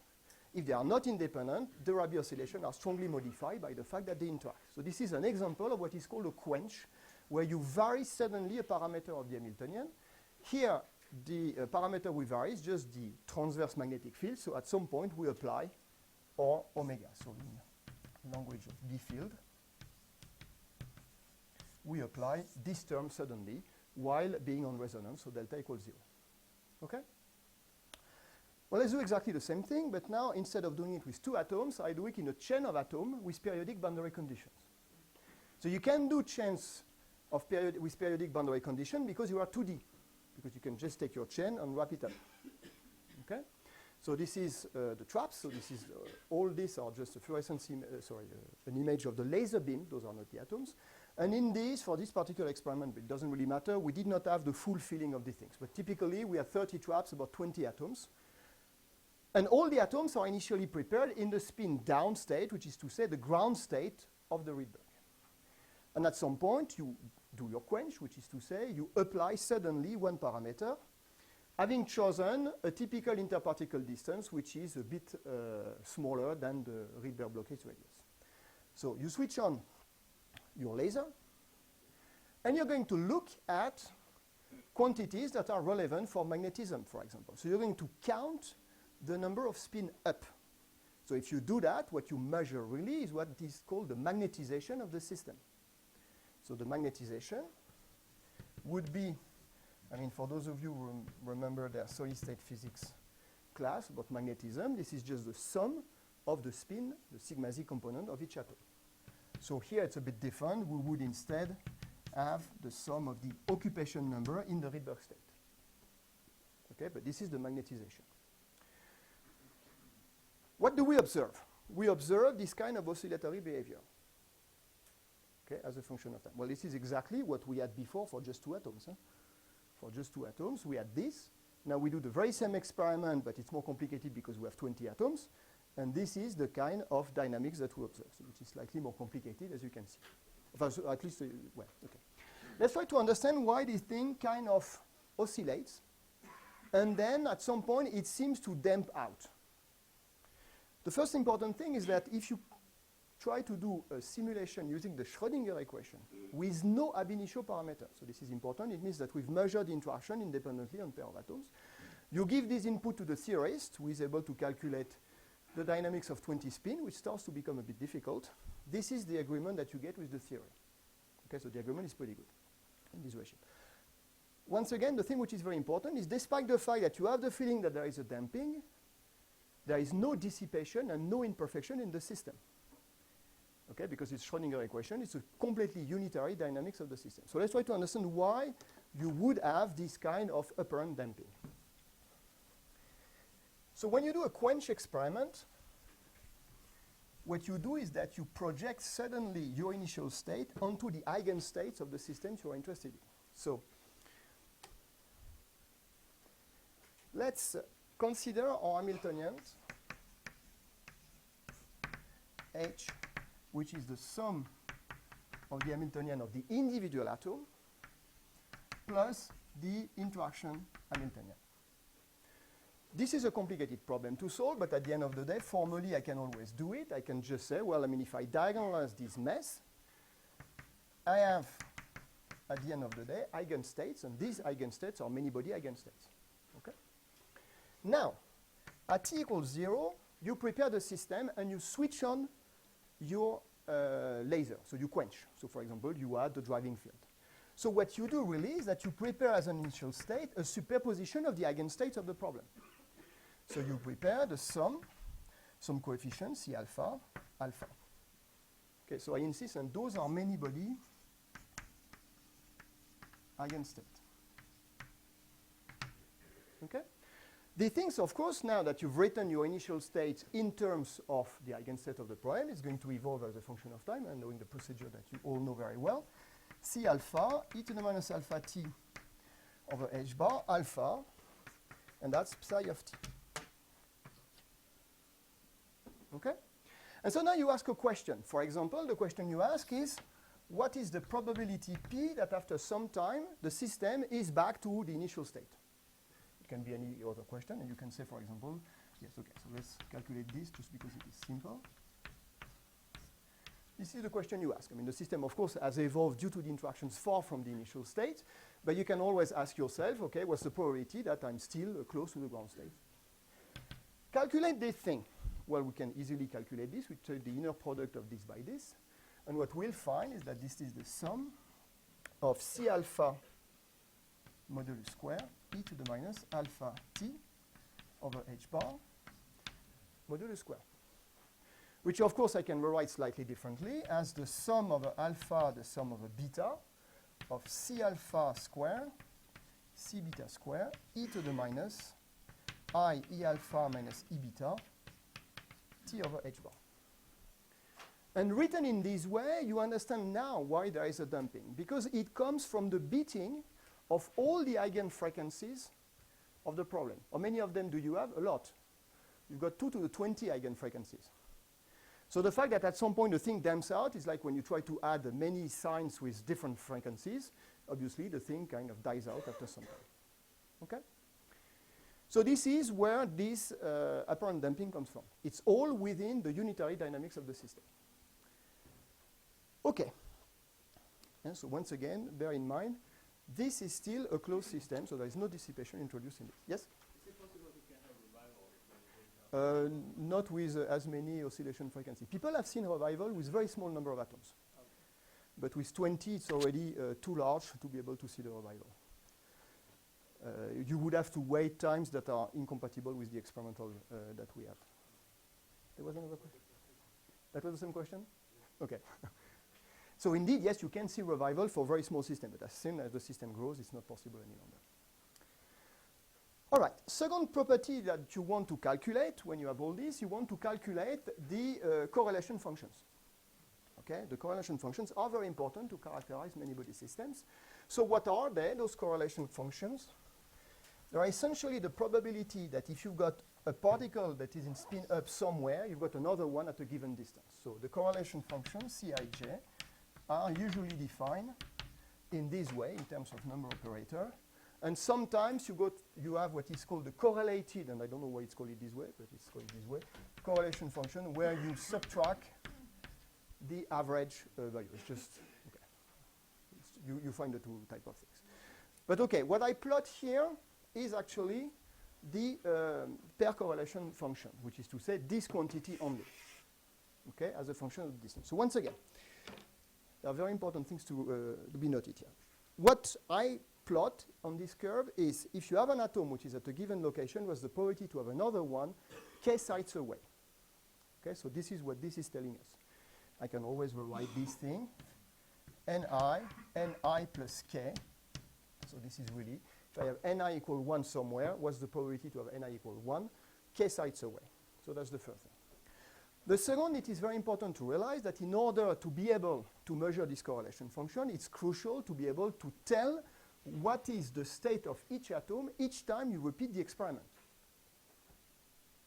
If they are not independent, the Rabi oscillations are strongly modified by the fact that they interact. So this is an example of what is called a quench, where you vary suddenly a parameter of the Hamiltonian. Here, the parameter we vary is just the transverse magnetic field. So at some point, we apply or omega. So in language of B field, we apply this term suddenly while being on resonance, so delta equals 0. Okay? Well, let's do exactly the same thing, but now instead of doing it with two atoms, I do it in a chain of atoms with periodic boundary conditions. So you can do chains of with periodic boundary condition because you are 2D, because you can just take your chain and wrap it up. Okay? So this is the traps. So this is all these are just a fluorescence, an image of the laser beam. Those are not the atoms. And in this, for this particular experiment, but it doesn't really matter, we did not have the full feeling of these things. But typically, we have 30 traps, about 20 atoms. And all the atoms are initially prepared in the spin down state, which is to say the ground state of the Rydberg. And at some point, you do your quench, which is to say you apply suddenly one parameter, having chosen a typical interparticle distance, which is a bit smaller than the Rydberg blockade radius. So you switch on your laser, and you're going to look at quantities that are relevant for magnetism, for example. So you're going to count the number of spin up. So if you do that, what you measure really is what is called the magnetization of the system. So the magnetization would be, I mean, for those of you who remember their solid-state physics class about magnetism, this is just the sum of the spin, the sigma z component of each atom. So here it's a bit different. We would instead have the sum of the occupation number in the Rydberg state. Okay, but this is the magnetization. What do we observe? We observe this kind of oscillatory behavior, okay, as a function of time. Well, this is exactly what we had before for just two atoms. Huh? For just two atoms, we had this. Now we do the very same experiment, but it's more complicated because we have 20 atoms. And this is the kind of dynamics that we observe, so which is slightly more complicated, as you can see. So at least, well, okay. Let's try to understand why this thing kind of oscillates. And then at some point, it seems to damp out. The first important thing is that if you try to do a simulation using the Schrödinger equation with no ab initio parameter, so this is important, it means that we've measured the interaction independently on pair of atoms. You give this input to the theorist, who is able to calculate the dynamics of 20 spin, which starts to become a bit difficult. This is the agreement that you get with the theory. Okay, so the agreement is pretty good in this regime. Once again, the thing which is very important is despite the fact that you have the feeling that there is a damping, there is no dissipation and no imperfection in the system. Okay, because it's Schrödinger equation, it's a completely unitary dynamics of the system. So let's try to understand why you would have this kind of apparent damping. So when you do a quench experiment, what you do is that you project suddenly your initial state onto the eigenstates of the systems you are interested in. So let's consider our Hamiltonians, H, which is the sum of the Hamiltonian of the individual atom plus the interaction Hamiltonian. This is a complicated problem to solve, but at the end of the day, formally, I can always do it. I can just say, well, I mean, if I diagonalize this mess, I have, at the end of the day, eigenstates, and these eigenstates are many-body eigenstates. Okay? Now, at t equals 0, you prepare the system, and you switch on your laser, so you quench. So, for example, you add the driving field. So what you do really is that you prepare as an initial state a superposition of the eigenstates of the problem. So you prepare the sum, some coefficients, C alpha, alpha. Okay, so I insist, and those are many-body eigenstate. Okay? The things, of course, now that you've written your initial state in terms of the eigenstate of the problem, it's going to evolve as a function of time, and knowing the procedure that you all know very well. C alpha, e to the minus alpha t over h bar, alpha, and that's psi of t. Okay? And so now you ask a question. For example, the question you ask is, what is the probability p that after some time the system is back to the initial state? It can be any other question, and you can say, for example, yes, okay, so let's calculate this just because it is simple. This is the question you ask. I mean, the system, of course, has evolved due to the interactions far from the initial state, but you can always ask yourself, okay, what's the probability that I'm still close to the ground state? Calculate this thing. Well, we can easily calculate this. We take the inner product of this by this, and what we'll find is that this is the sum of C alpha modulus square e to the minus alpha t over h bar modulus square, which of course I can rewrite slightly differently as the sum over alpha, the sum over beta of C alpha square, C beta square, e to the minus I e alpha minus e beta t over h bar. And written in this way, you understand now why there is a damping, because it comes from the beating of all the eigenfrequencies of the problem. How many of them do you have? A lot. You've got 2 to the 20 eigenfrequencies. So the fact that at some point the thing damps out is like when you try to add many signs with different frequencies. Obviously, the thing kind of dies out after some time. Okay? So this is where this apparent damping comes from. It's all within the unitary dynamics of the system. Okay. And so once again, bear in mind, this is still a closed system, so there is no dissipation introduced in it. Yes?
Is it possible to get a revival?
Not with as many oscillation frequencies. People have seen revival with very small number of atoms.
Okay.
But with 20, it's already too large to be able to see the revival. You would have to wait times that are incompatible with the experimental that we have. There was another question? That was the same question? Okay. So indeed, yes, you can see revival for very small systems, but as soon as the system grows, it's not possible any longer. All right, second property that you want to calculate when you have all this, you want to calculate the correlation functions. Okay, the correlation functions are very important to characterize many-body systems. So what are they, those correlation functions? They are essentially the probability that if you've got a particle that is in spin up somewhere, you've got another one at a given distance. So the correlation functions, Cij, are usually defined in this way in terms of number operator. And sometimes you have what is called the correlated, and I don't know why it's called it this way, but it's called this way, correlation function, where you subtract the average value. It's just, okay. You find the two type of things. But okay, what I plot here is actually the pair correlation function, which is to say this quantity only, okay, as a function of the distance. So once again, there are very important things to be noted here. What I plot on this curve is if you have an atom which is at a given location, what's the probability to have another one k sites away. Okay, so this is what this is telling us. I can always rewrite this thing, ni plus k. So this is really, if I have ni equal 1 somewhere, what's the probability to have ni equal 1? K sites away. So that's the first thing. The second, it is very important to realize that in order to be able to measure this correlation function, it's crucial to be able to tell what is the state of each atom each time you repeat the experiment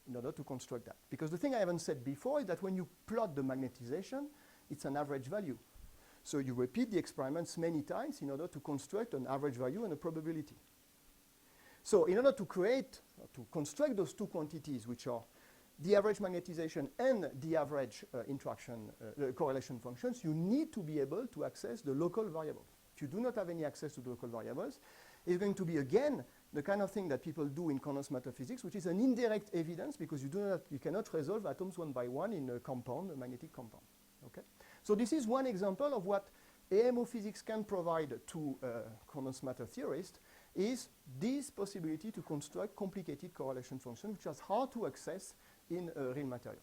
in order to construct that. Because the thing I haven't said before is that when you plot the magnetization, it's an average value. So you repeat the experiments many times in order to construct an average value and a probability. So in order to create, to construct those two quantities, which are the average magnetization and the average correlation functions, you need to be able to access the local variables. If you do not have any access to the local variables, it's going to be, again, the kind of thing that people do in condensed matter physics, which is an indirect evidence because you cannot resolve atoms one by one in a compound, a magnetic compound. Okay? So this is one example of what AMO physics can provide to condensed matter theorists, is this possibility to construct complicated correlation functions, which is hard to access in real materials.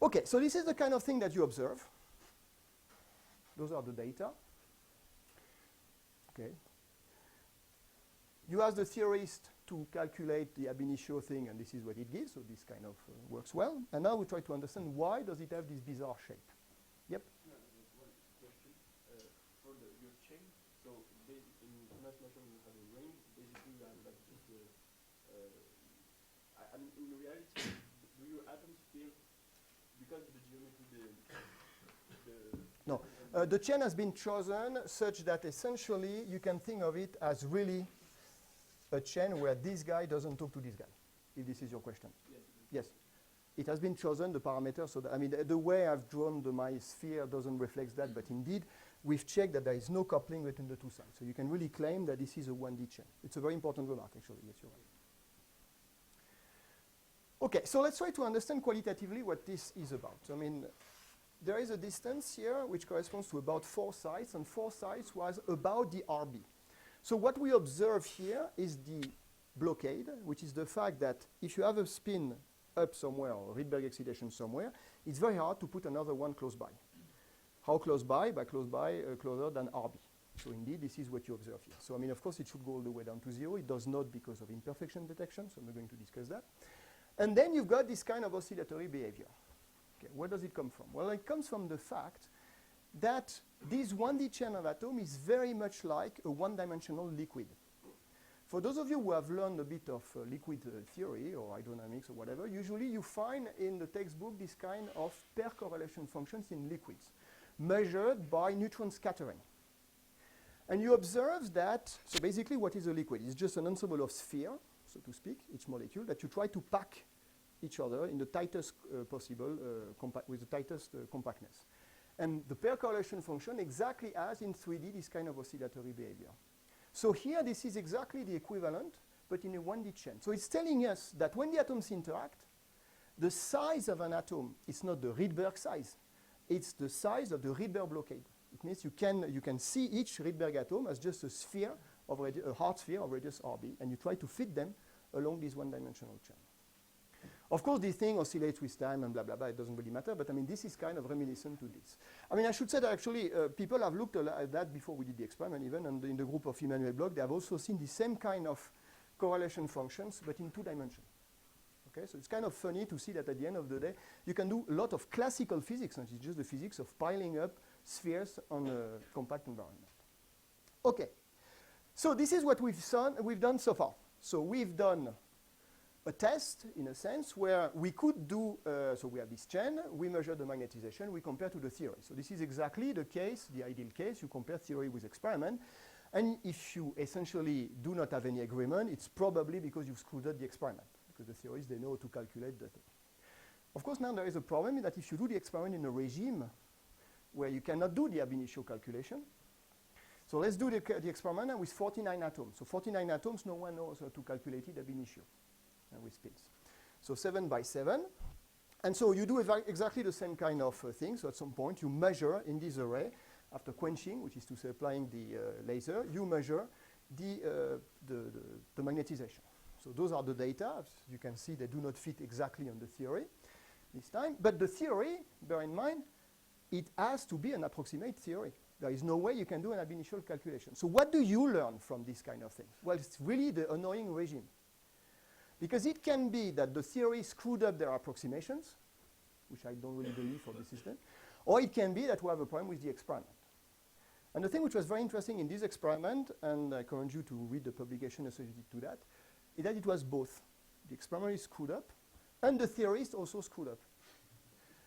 Okay, so this is the kind of thing that you observe. Those are the data. Okay. You ask the theorist to calculate the ab initio thing, and this is what it gives, so this kind of works well. And now we try to understand why does it have this bizarre shape. Yep?
One question. For your chain, so in mass motion you have a ring, basically you have like just I mean, in reality, do your atoms feel, because of the geometry,
No. The chain has been chosen such that essentially you can think of it as really a chain where this guy doesn't talk to this guy, if this is your question.
Yes.
Yes. It has been chosen, the parameter, so that, I mean, the way I've drawn my sphere doesn't reflect that, but indeed, we've checked that there is no coupling between the two sides. So you can really claim that this is a 1D chain. It's a very important remark, actually. Yes, you're right. Okay, so let's try to understand qualitatively what this is about. I mean, there is a distance here which corresponds to about 4 sides, and 4 sides was about the RB. So what we observe here is the blockade, which is the fact that if you have a spin up somewhere or Rydberg excitation somewhere, it's very hard to put another one close by. How close by? By closer than RB. So indeed, this is what you observe here. So I mean, of course, it should go all the way down to 0. It does not because of imperfection detection, so I'm not going to discuss that. And then you've got this kind of oscillatory behavior. Okay, where does it come from? Well, it comes from the fact that this 1D chain of atom is very much like a one-dimensional liquid. For those of you who have learned a bit of liquid theory or hydrodynamics or whatever, usually you find in the textbook this kind of pair correlation functions in liquids, measured by neutron scattering. And you observe that, so basically what is a liquid? It's just an ensemble of spheres, so to speak, each molecule, that you try to pack each other in the tightest possible, with the tightest compactness. And the pair correlation function exactly as in 3D this kind of oscillatory behavior. So here this is exactly the equivalent, but in a 1D chain. So it's telling us that when the atoms interact, the size of an atom is not the Rydberg size, it's the size of the Rydberg blockade. It means you can see each Rydberg atom as just a sphere, of a hard sphere of radius RB, and you try to fit them along this one-dimensional chain. Of course, this thing oscillates with time and blah, blah, blah. It doesn't really matter. But, I mean, this is kind of reminiscent to this. I mean, I should say that actually people have looked at that before we did the experiment even. And in the group of Emmanuel Bloch, they have also seen the same kind of correlation functions, but in 2 dimensions. Okay? So it's kind of funny to see that at the end of the day, you can do a lot of classical physics. And it's just the physics of piling up spheres on a compact environment. Okay. So this is what we've done so far. So we've done a test, in a sense, where we could do, so we have this chain, we measure the magnetization, we compare to the theory. So this is exactly the case, the ideal case. You compare theory with experiment. And if you essentially do not have any agreement, it's probably because you've screwed up the experiment, because the theorists, they know how to calculate that. Of course, now there is a problem that if you do the experiment in a regime where you cannot do the ab initio calculation, so let's do the experiment now with 49 atoms. So 49 atoms, no one knows how to calculate it ab initio. With spins. So 7 by 7. And so you do exactly the same kind of thing. So at some point you measure in this array, after quenching, which is to say applying the laser, you measure the magnetization. So those are the data. As you can see, they do not fit exactly on the theory this time. But the theory, bear in mind, it has to be an approximate theory. There is no way you can do an ab initio calculation. So what do you learn from this kind of thing? Well, it's really the annoying regime. Because it can be that the theory screwed up their approximations, which I don't really believe for this system, or it can be that we have a problem with the experiment. And the thing which was very interesting in this experiment, and I encourage you to read the publication associated to that, is that it was both. The experiment is screwed up, and the theorist also screwed up.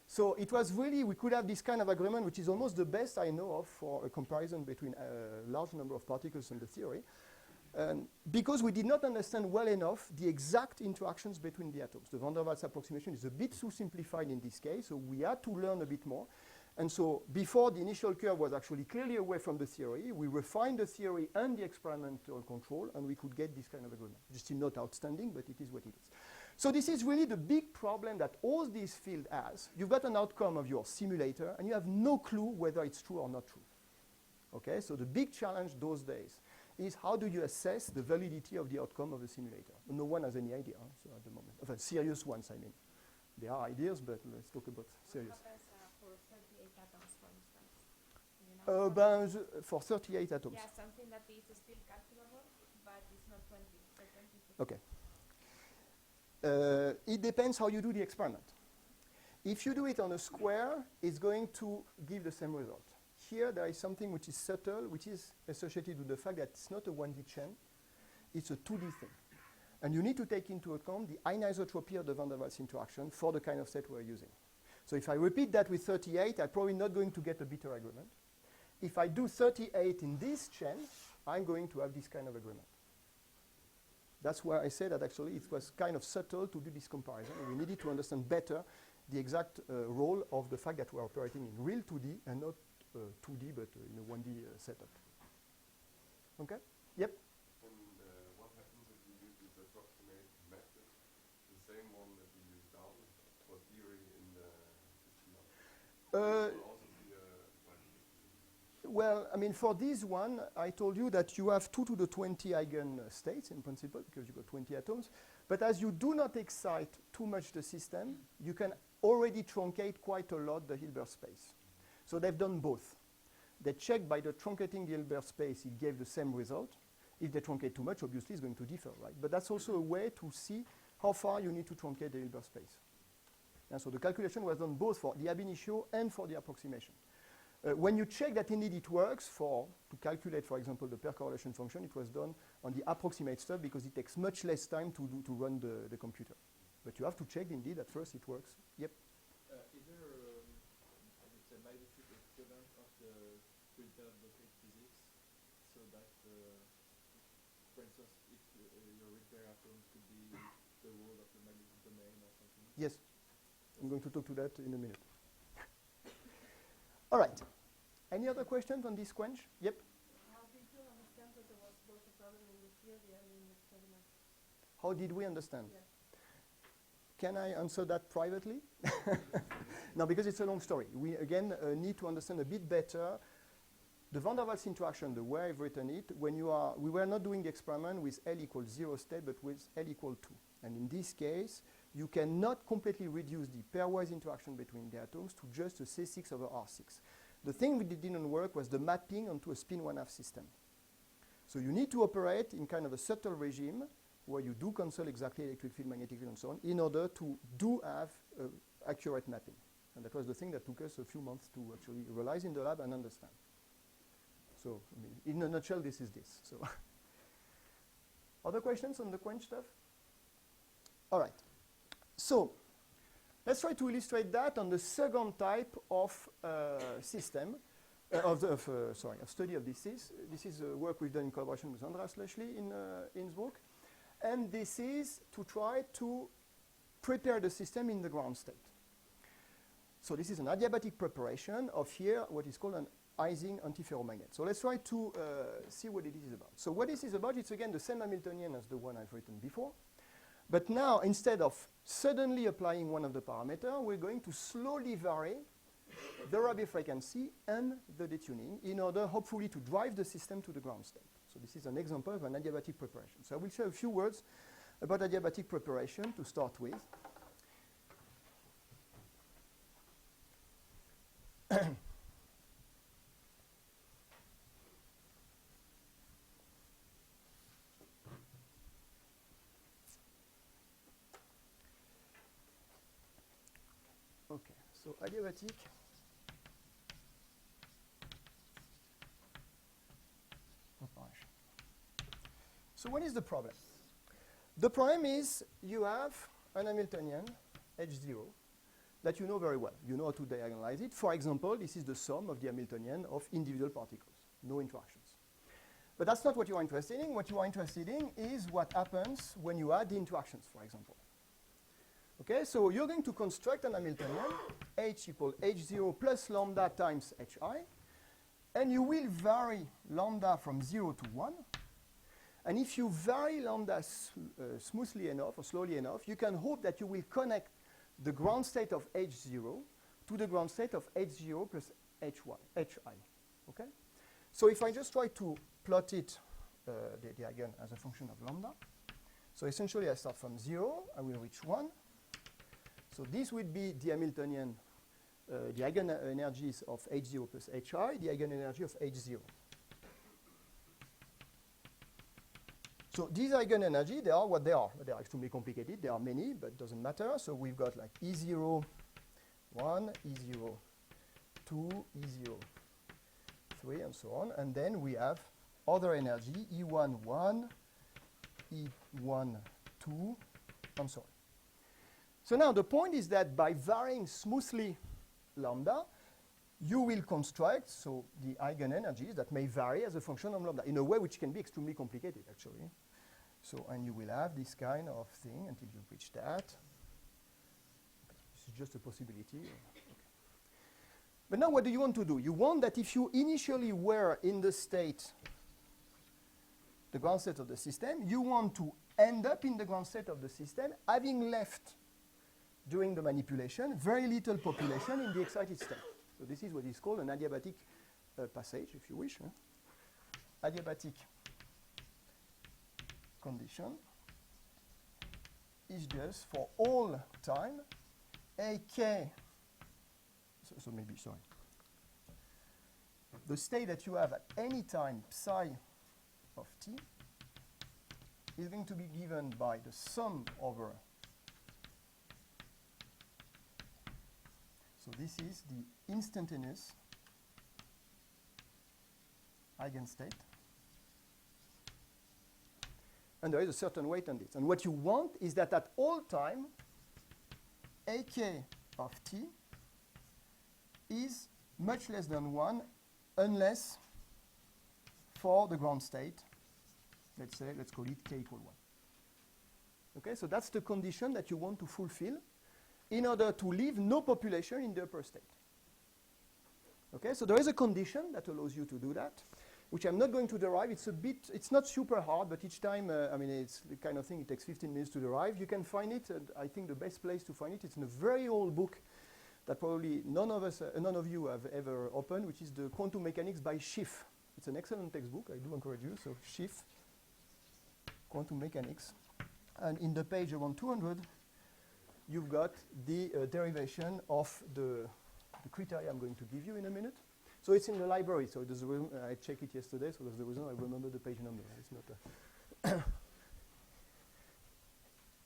So it was really, we could have this kind of agreement, which is almost the best I know of for a comparison between a large number of particles and the theory. because we did not understand well enough the exact interactions between the atoms. The van der Waals approximation is a bit too simplified in this case, so we had to learn a bit more. And so before the initial curve was actually clearly away from the theory, we refined the theory and the experimental control, and we could get this kind of agreement. It's still not outstanding, but it is what it is. So this is really the big problem that all this field has. You've got an outcome of your simulator, and you have no clue whether it's true or not true. Okay, so the big challenge those days is how do you assess the validity of the outcome of the simulator? No one has any idea, so at the moment. Of serious ones, I mean. There are ideas, but let's talk about serious.
What happens for 38 atoms, for instance?
For 38 atoms.
Yeah, something that is still calculable, but it's not 20. So 20.
Okay. It depends how you do the experiment. If you do it on a square, it's going to give the same result. Here, there is something which is subtle, which is associated with the fact that it's not a 1D chain, it's a 2D thing. And you need to take into account the anisotropy of the van der Waals interaction for the kind of set we're using. So if I repeat that with 38, I'm probably not going to get a bitter agreement. If I do 38 in this chain, I'm going to have this kind of agreement. That's why I say that actually it was kind of subtle to do this comparison. We needed to understand better the exact role of the fact that we're operating in real 2D and not 2D, but in a 1D setup. Okay? Yep?
And what happens if you use this approximate method, the same one that you use down for theory in the
well, I mean, for this one, I told you that you have 2 to the 20 eigenstates in principle, because you've got 20 atoms. But as you do not excite too much the system, you can already truncate quite a lot the Hilbert space. So they've done both. They checked by the truncating the Hilbert space, it gave the same result. If they truncate too much, obviously it's going to differ, right? But that's also a way to see how far you need to truncate the Hilbert space. And so the calculation was done both for the ab initio and for the approximation. When you check that indeed it works to calculate, for example, the pair correlation function, it was done on the approximate stuff because it takes much less time to run the computer. But you have to check indeed at first it works. Yep.
Is there a magnitude equivalent of the Rydberg physics so that, for instance, if your Rydberg atoms could be the whole of the magnetic domain or something?
Yes. I'm going to talk to that in a minute. All right. Any other questions on this quench? Yep.
How did you understand that there was both a problem in the theory and in the experiment?
How did we understand?
Yeah.
Can I answer that privately? No, because it's a long story. We, again, need to understand a bit better the van der Waals interaction, the way I've written it, we were not doing the experiment with L equals 0 state, but with L equals 2. And in this case, you cannot completely reduce the pairwise interaction between the atoms to just a C6 over R6. The thing that didn't work was the mapping onto a spin 1/2 system. So you need to operate in kind of a subtle regime where you do cancel exactly electric field, magnetic field, and so on, in order to do have accurate mapping. And that was the thing that took us a few months to actually realize in the lab and understand. So, I mean, in a nutshell, this is this. So, other questions on the quench stuff? All right. So, let's try to illustrate that on the second type of system, of study of this. This is work we've done in collaboration with Andreas Löschli in Innsbruck. And this is to try to prepare the system in the ground state. So this is an adiabatic preparation of here what is called an Ising antiferromagnet. So let's try to see what it is about. So what this is about, it's again the same Hamiltonian as the one I've written before. But now, instead of suddenly applying one of the parameters, we're going to slowly vary the Rabi frequency and the detuning in order, hopefully, to drive the system to the ground state. So this is an example of an adiabatic preparation. So I will say a few words about adiabatic preparation to start with. Okay, so adiabatic. Preparation. So what is the problem? The problem is you have an Hamiltonian, H0, that you know very well. You know how to diagonalize it. For example, this is the sum of the Hamiltonian of individual particles, no interactions. But that's not what you are interested in. What you are interested in is what happens when you add the interactions, for example. Okay, so you're going to construct an Hamiltonian, h equal h0 plus lambda times hi, and you will vary lambda from 0 to 1. And if you vary lambda smoothly enough or slowly enough, you can hope that you will connect the ground state of h0 to the ground state of h0 plus hi. Okay? So if I just try to plot it, the eigen as a function of lambda, so essentially I start from 0, I will reach 1. So this would be the Hamiltonian, the eigenenergies of h0 plus hi, the eigenenergy of h0. So these eigenenergy, they are what they are. They are extremely complicated. There are many, but it doesn't matter. So we've got like E0, 1, E0, 2, E0, 3, and so on. And then we have other energy, E1, 1, E1, 2, and so on. So now the point is that by varying smoothly lambda, you will construct so the eigenenergies that may vary as a function of lambda in a way which can be extremely complicated, actually. So, and you will have this kind of thing until you reach that. This is just a possibility. Okay. But now what do you want to do? You want that if you initially were in the state, the ground state of the system, you want to end up in the ground state of the system having left during the manipulation very little population in the excited state. So this is what is called an adiabatic passage, if you wish. Adiabatic condition is just for all time ak. So maybe, sorry. The state that you have at any time psi of t is going to be given by the sum over. So this is the instantaneous eigenstate. And there is a certain weight on this. And what you want is that at all time, ak of t is much less than 1 unless for the ground state, let's call it k equal 1. Okay, so that's the condition that you want to fulfill in order to leave no population in the upper state. Okay, so there is a condition that allows you to do that, which I'm not going to derive. It's not super hard, but each time, I mean, it's the kind of thing it takes 15 minutes to derive. You can find it, and I think the best place to find it, it's in a very old book that probably none of you have ever opened, which is the Quantum Mechanics by Schiff. It's an excellent textbook. I do encourage you. So Schiff, Quantum Mechanics. And in the page around 200, you've got the derivation of the criteria I'm going to give you in a minute. So it's in the library. So there's I checked it yesterday, so that's the reason I remember the page number. It's not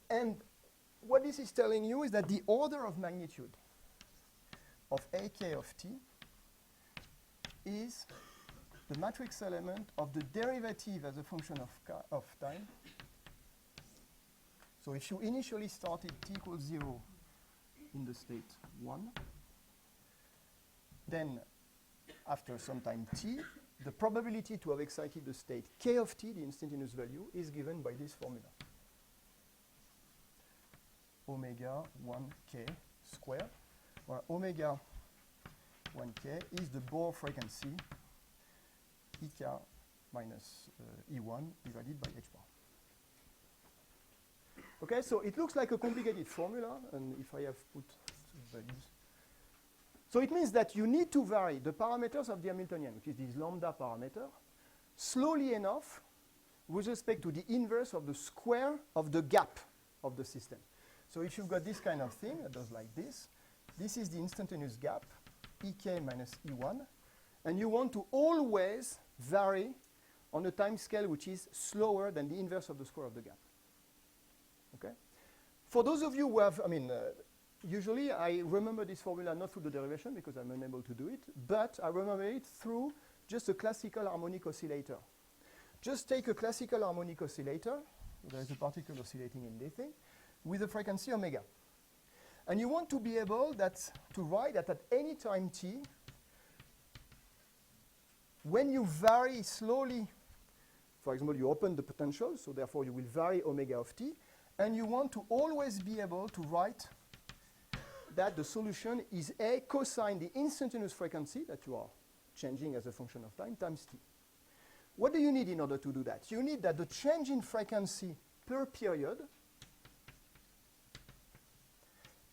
and what this is telling you is that the order of magnitude of ak of t is the matrix element of the derivative as a function of time. So if you initially started t equals 0 in the state 1, then after some time t, the probability to have excited the state k of t, the instantaneous value, is given by this formula. Omega 1k squared, where omega 1k is the Bohr frequency ek minus E1 divided by h bar. Okay, so it looks like a complicated formula, and if I have put values. So it means that you need to vary the parameters of the Hamiltonian, which is this lambda parameter, slowly enough with respect to the inverse of the square of the gap of the system. So if you've got this kind of thing that does like this is the instantaneous gap, ek minus E1, and you want to always vary on a time scale which is slower than the inverse of the square of the gap. Okay? For those of you who have, usually I remember this formula not through the derivation because I'm unable to do it, but I remember it through just a classical harmonic oscillator. Just take a classical harmonic oscillator, there is a particle oscillating in this thing, with a frequency omega. And you want to be able to write that at any time t, when you vary slowly for example, you open the potential, so therefore you will vary omega of t, and you want to always be able to write that the solution is A cosine the instantaneous frequency that you are changing as a function of time times t. What do you need in order to do that? You need that the change in frequency per period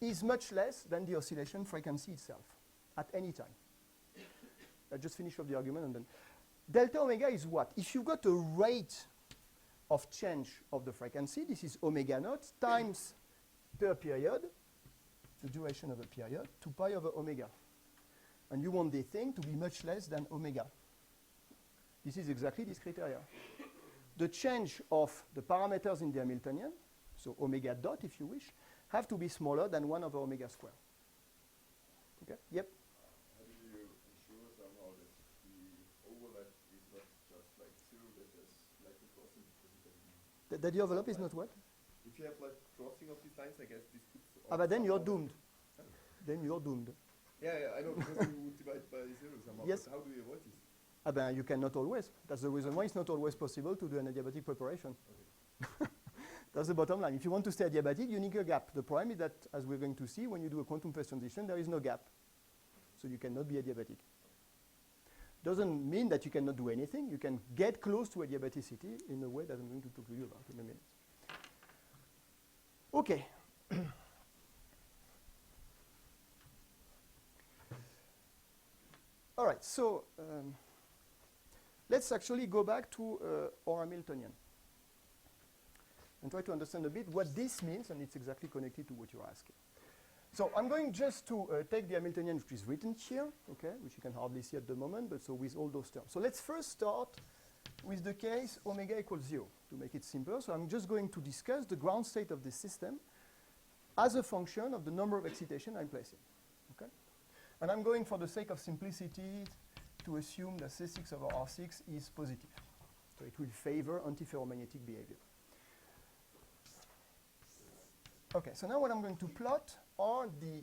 is much less than the oscillation frequency itself at any time. I just finish off the argument and then. Delta omega is what? If you've got a rate of change of the frequency, this is omega naught times per period, the duration of a period, 2 pi over omega. And you want the thing to be much less than omega. This is exactly this criteria. The change of the parameters in the Hamiltonian, so omega dot if you wish, have to be smaller than 1 over omega squared. Okay? Yep.
How do you ensure somehow that the overlap is not just like zero, that there's like a crossing?
That the overlap is not what?
If you have like crossing of these lines, I guess this could.
But then you're doomed. Then you're doomed.
Yeah, I know, because you would divide by zero somehow.
Yes.
But how do you avoid this?
You cannot always. That's the reason why it's not always possible to do an adiabatic preparation.
Okay.
That's the bottom line. If you want to stay adiabatic, you need a gap. The problem is that, as we're going to see, when you do a quantum phase transition, there is no gap. So you cannot be adiabatic. Doesn't mean that you cannot do anything. You can get close to adiabaticity in a way that I'm going to talk to you about in a minute. Okay. All right, so let's actually go back to our Hamiltonian and try to understand a bit what this means, and it's exactly connected to what you're asking. So I'm going just to take the Hamiltonian which is written here, okay, which you can hardly see at the moment, but so with all those terms. So let's first start with the case omega equals 0 to make it simpler. So I'm just going to discuss the ground state of this system as a function of the number of excitation I'm placing. Okay? And I'm going, for the sake of simplicity, to assume that C6 over R6 is positive. So it will favor antiferromagnetic behavior. Okay, so now what I'm going to plot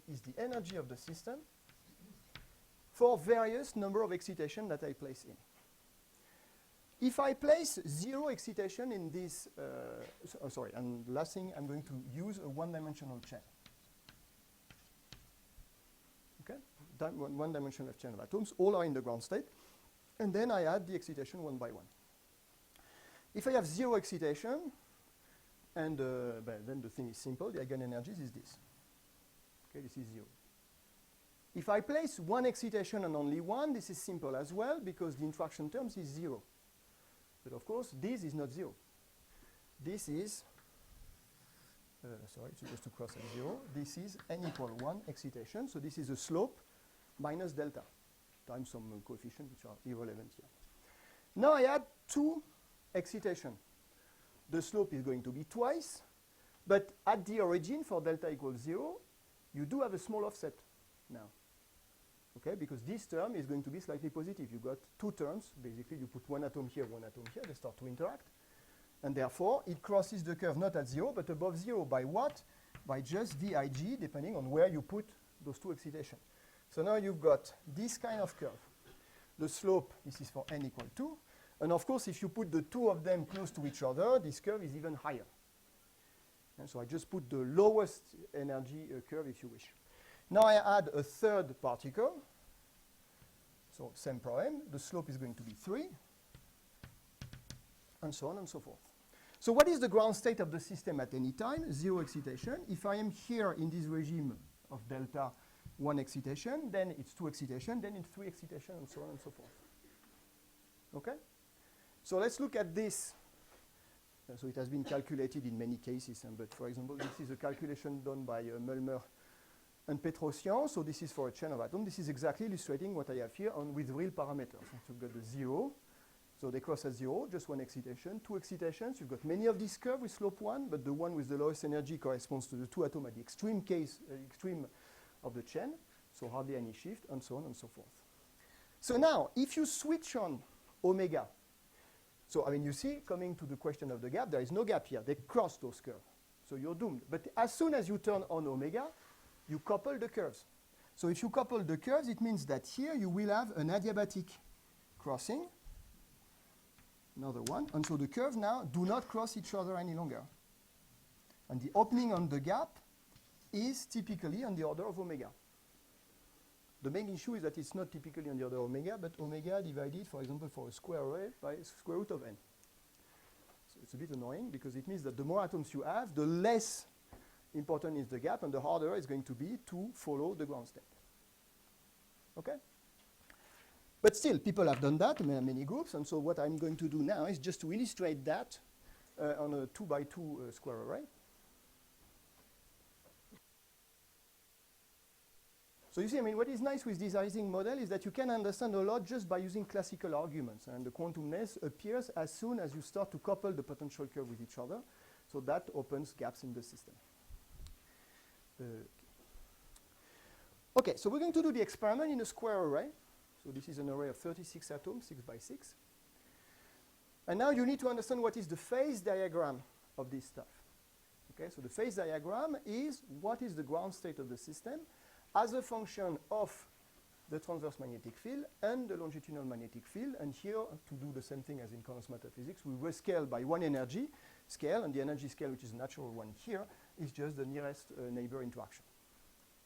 is the energy of the system for various number of excitation that I place in. If I place 0 excitation in this, and last thing, I'm going to use a one-dimensional chain. Okay, one-dimensional chain of atoms, all are in the ground state, and then I add the excitation one by one. If I have 0 excitation, and then the thing is simple, the eigenenergies is this. Okay, this is 0. If I place 1 excitation and only 1, this is simple as well, because the interaction terms is 0. But of course, this is not 0. This is, it's supposed to cross at 0. This is n equal 1 excitation. So this is a slope minus delta times some coefficients which are irrelevant here. Now I add 2 excitation. The slope is going to be twice, but at the origin for delta equals 0, you do have a small offset now. Okay, because this term is going to be slightly positive. You've got 2 terms. Basically, you put 1 atom here, 1 atom here. They start to interact. And therefore, it crosses the curve not at 0, but above 0. By what? By just VIG, depending on where you put those 2 excitations. So now you've got this kind of curve. The slope, this is for n equal 2. And of course, if you put the 2 of them close to each other, this curve is even higher. And so I just put the lowest energy curve, if you wish. Now I add a third particle. So same problem. The slope is going to be 3. And so on and so forth. So what is the ground state of the system at any time? 0 excitation. If I am here in this regime of delta 1 excitation, then it's 2 excitation, then it's 3 excitation, and so on and so forth. Okay? So let's look at this. So it has been calculated in many cases, but for example, this is a calculation done by Mulmer and Petrosian. So this is for a chain of atoms. This is exactly illustrating what I have here with real parameters. So you've got the 0. So they cross at 0, just 1 excitation. 2 excitations. You've got many of these curves with slope 1, but the one with the lowest energy corresponds to the 2 atoms at the extreme of the chain. So hardly any shift, and so on and so forth. So now, if you switch on omega, so I mean, you see, coming to the question of the gap, there is no gap here. They cross those curves. So you're doomed. But as soon as you turn on omega, you couple the curves. So if you couple the curves, it means that here you will have an adiabatic crossing. another one. And so the curves now do not cross each other any longer. And the opening on the gap is typically on the order of omega. The main issue is that it's not typically on the order of omega, but omega divided, for example, for a square array by square root of n. So it's a bit annoying because it means that the more atoms you have, the less important is the gap, and the harder it's going to be to follow the ground state. Okay? But still, people have done that, many groups, and so what I'm going to do now is just to illustrate that on a 2 by 2 square array. So you see, I mean, what is nice with this Ising model is that you can understand a lot just by using classical arguments, and the quantumness appears as soon as you start to couple the potential curve with each other, so that opens gaps in the system. Okay, so we're going to do the experiment in a square array. So this is an array of 36 atoms, 6 by 6. And now you need to understand what is the phase diagram of this stuff. Okay, so the phase diagram is what is the ground state of the system as a function of the transverse magnetic field and the longitudinal magnetic field. And here, to do the same thing as in condensed matter physics, we rescale by one energy scale, and the energy scale, which is a natural one here, is just the nearest neighbor interaction.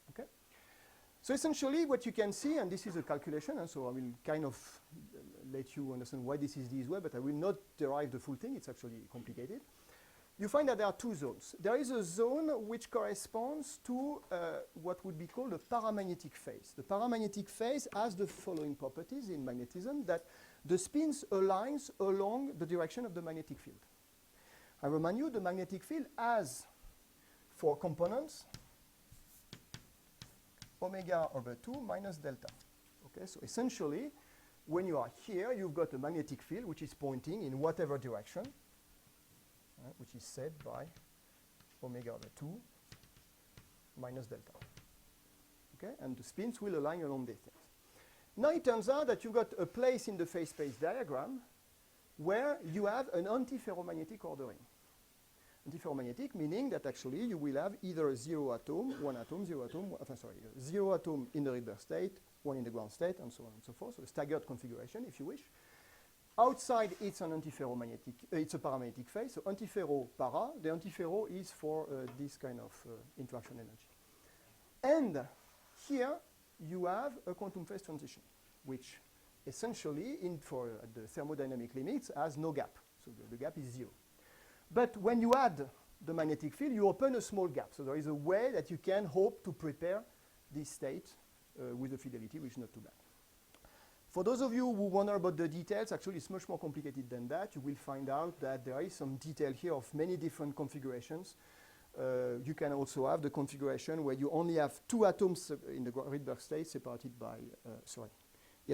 Okay? So essentially, what you can see, and this is a calculation, and so I will kind of let you understand why this is this way, but I will not derive the full thing. It's actually complicated. You find that there are two zones. There is a zone which corresponds to what would be called a paramagnetic phase. The paramagnetic phase has the following properties in magnetism, that the spins aligns along the direction of the magnetic field. I remind you, the magnetic field has four components, omega over 2 minus delta. Okay, so essentially, when you are here, you've got a magnetic field which is pointing in whatever direction, which is set by omega over 2 minus delta. Okay, and the spins will align along these things. Now it turns out that you've got a place in the phase space diagram where you have an antiferromagnetic ordering. Antiferromagnetic meaning that actually you will have either a zero atom, one atom, zero atom, zero atom in the Rydberg state, one in the ground state, and so on and so forth. So a staggered configuration, if you wish. Outside, it's an antiferromagnetic, it's a paramagnetic phase. So antiferro para, the antiferro is for this kind of interaction energy. And here you have a quantum phase transition, which essentially, for the thermodynamic limits, has no gap. So the gap is zero. But when you add the magnetic field, you open a small gap. So there is a way that you can hope to prepare this state with a fidelity which is not too bad. For those of you who wonder about the details, actually it's much more complicated than that. You will find out that there is some detail here of many different configurations. You can also have the configuration where you only have two atoms in the Rydberg state separated by,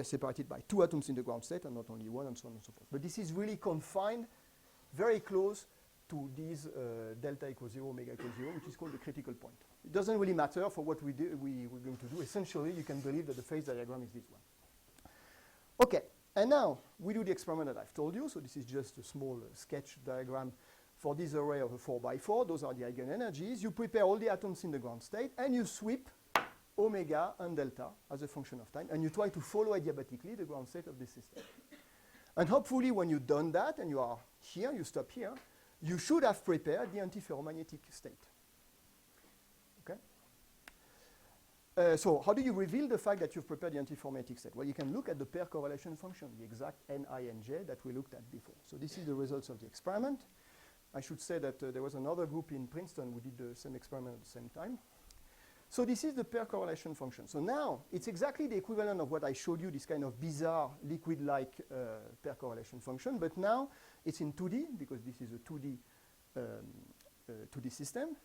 separated by two atoms in the ground state and not only one, and so on and so forth. But this is really confined very close to this delta equals 0, omega equals 0, which is called the critical point. It doesn't really matter for what we're going to do. Essentially, you can believe that the phase diagram is this one. Okay, and now we do the experiment that I've told you. So this is just a small sketch diagram for this array of a 4 by 4. Those are the eigenenergies. You prepare all the atoms in the ground state, and you sweep omega and delta as a function of time, and you try to follow adiabatically the ground state of this system. And hopefully, when you've done that, and you are here, you stop here, you should have prepared the antiferromagnetic state. Okay? So how do you reveal the fact that you've prepared the antiferromagnetic state? Well, you can look at the pair correlation function, the exact Ni and J that we looked at before. So this is the results of the experiment. I should say that there was another group in Princeton who did the same experiment at the same time. So this is the pair correlation function. So now it's exactly the equivalent of what I showed you, this kind of bizarre liquid-like pair correlation function, but now it's in 2D because this is a 2D system.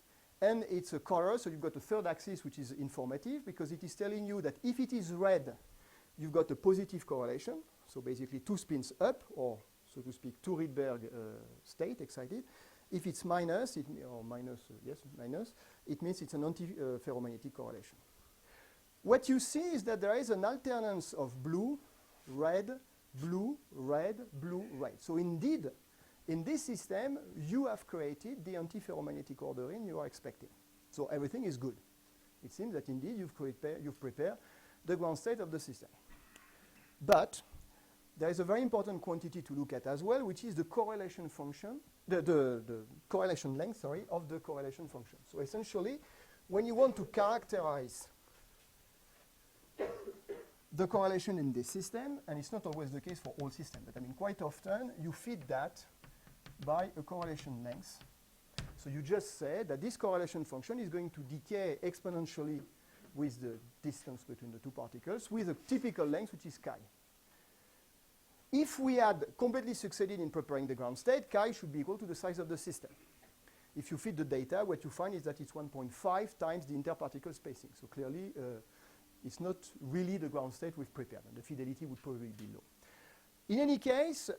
And it's a color, so you've got a third axis which is informative because it is telling you that if it is red, you've got a positive correlation. So basically two spins up, or so to speak, two Rydberg state excited. If it's minus, minus, it means it's an antiferromagnetic correlation. What you see is that there is an alternance of blue, red, blue, red, blue, red. So indeed, in this system, you have created the antiferromagnetic ordering you are expecting. So everything is good. It seems that indeed you've prepared the ground state of the system. But there is a very important quantity to look at as well, which is the correlation function, the correlation length, sorry, of the correlation function. So essentially, when you want to characterize the correlation in this system, and it's not always the case for all systems, but I mean quite often you feed that by a correlation length. So you just say that this correlation function is going to decay exponentially with the distance between the two particles with a typical length, which is chi. If we had completely succeeded in preparing the ground state, chi should be equal to the size of the system. If you feed the data, what you find is that it's 1.5 times the interparticle spacing. So clearly, it's not really the ground state we've prepared, and the fidelity would probably be low. In any case,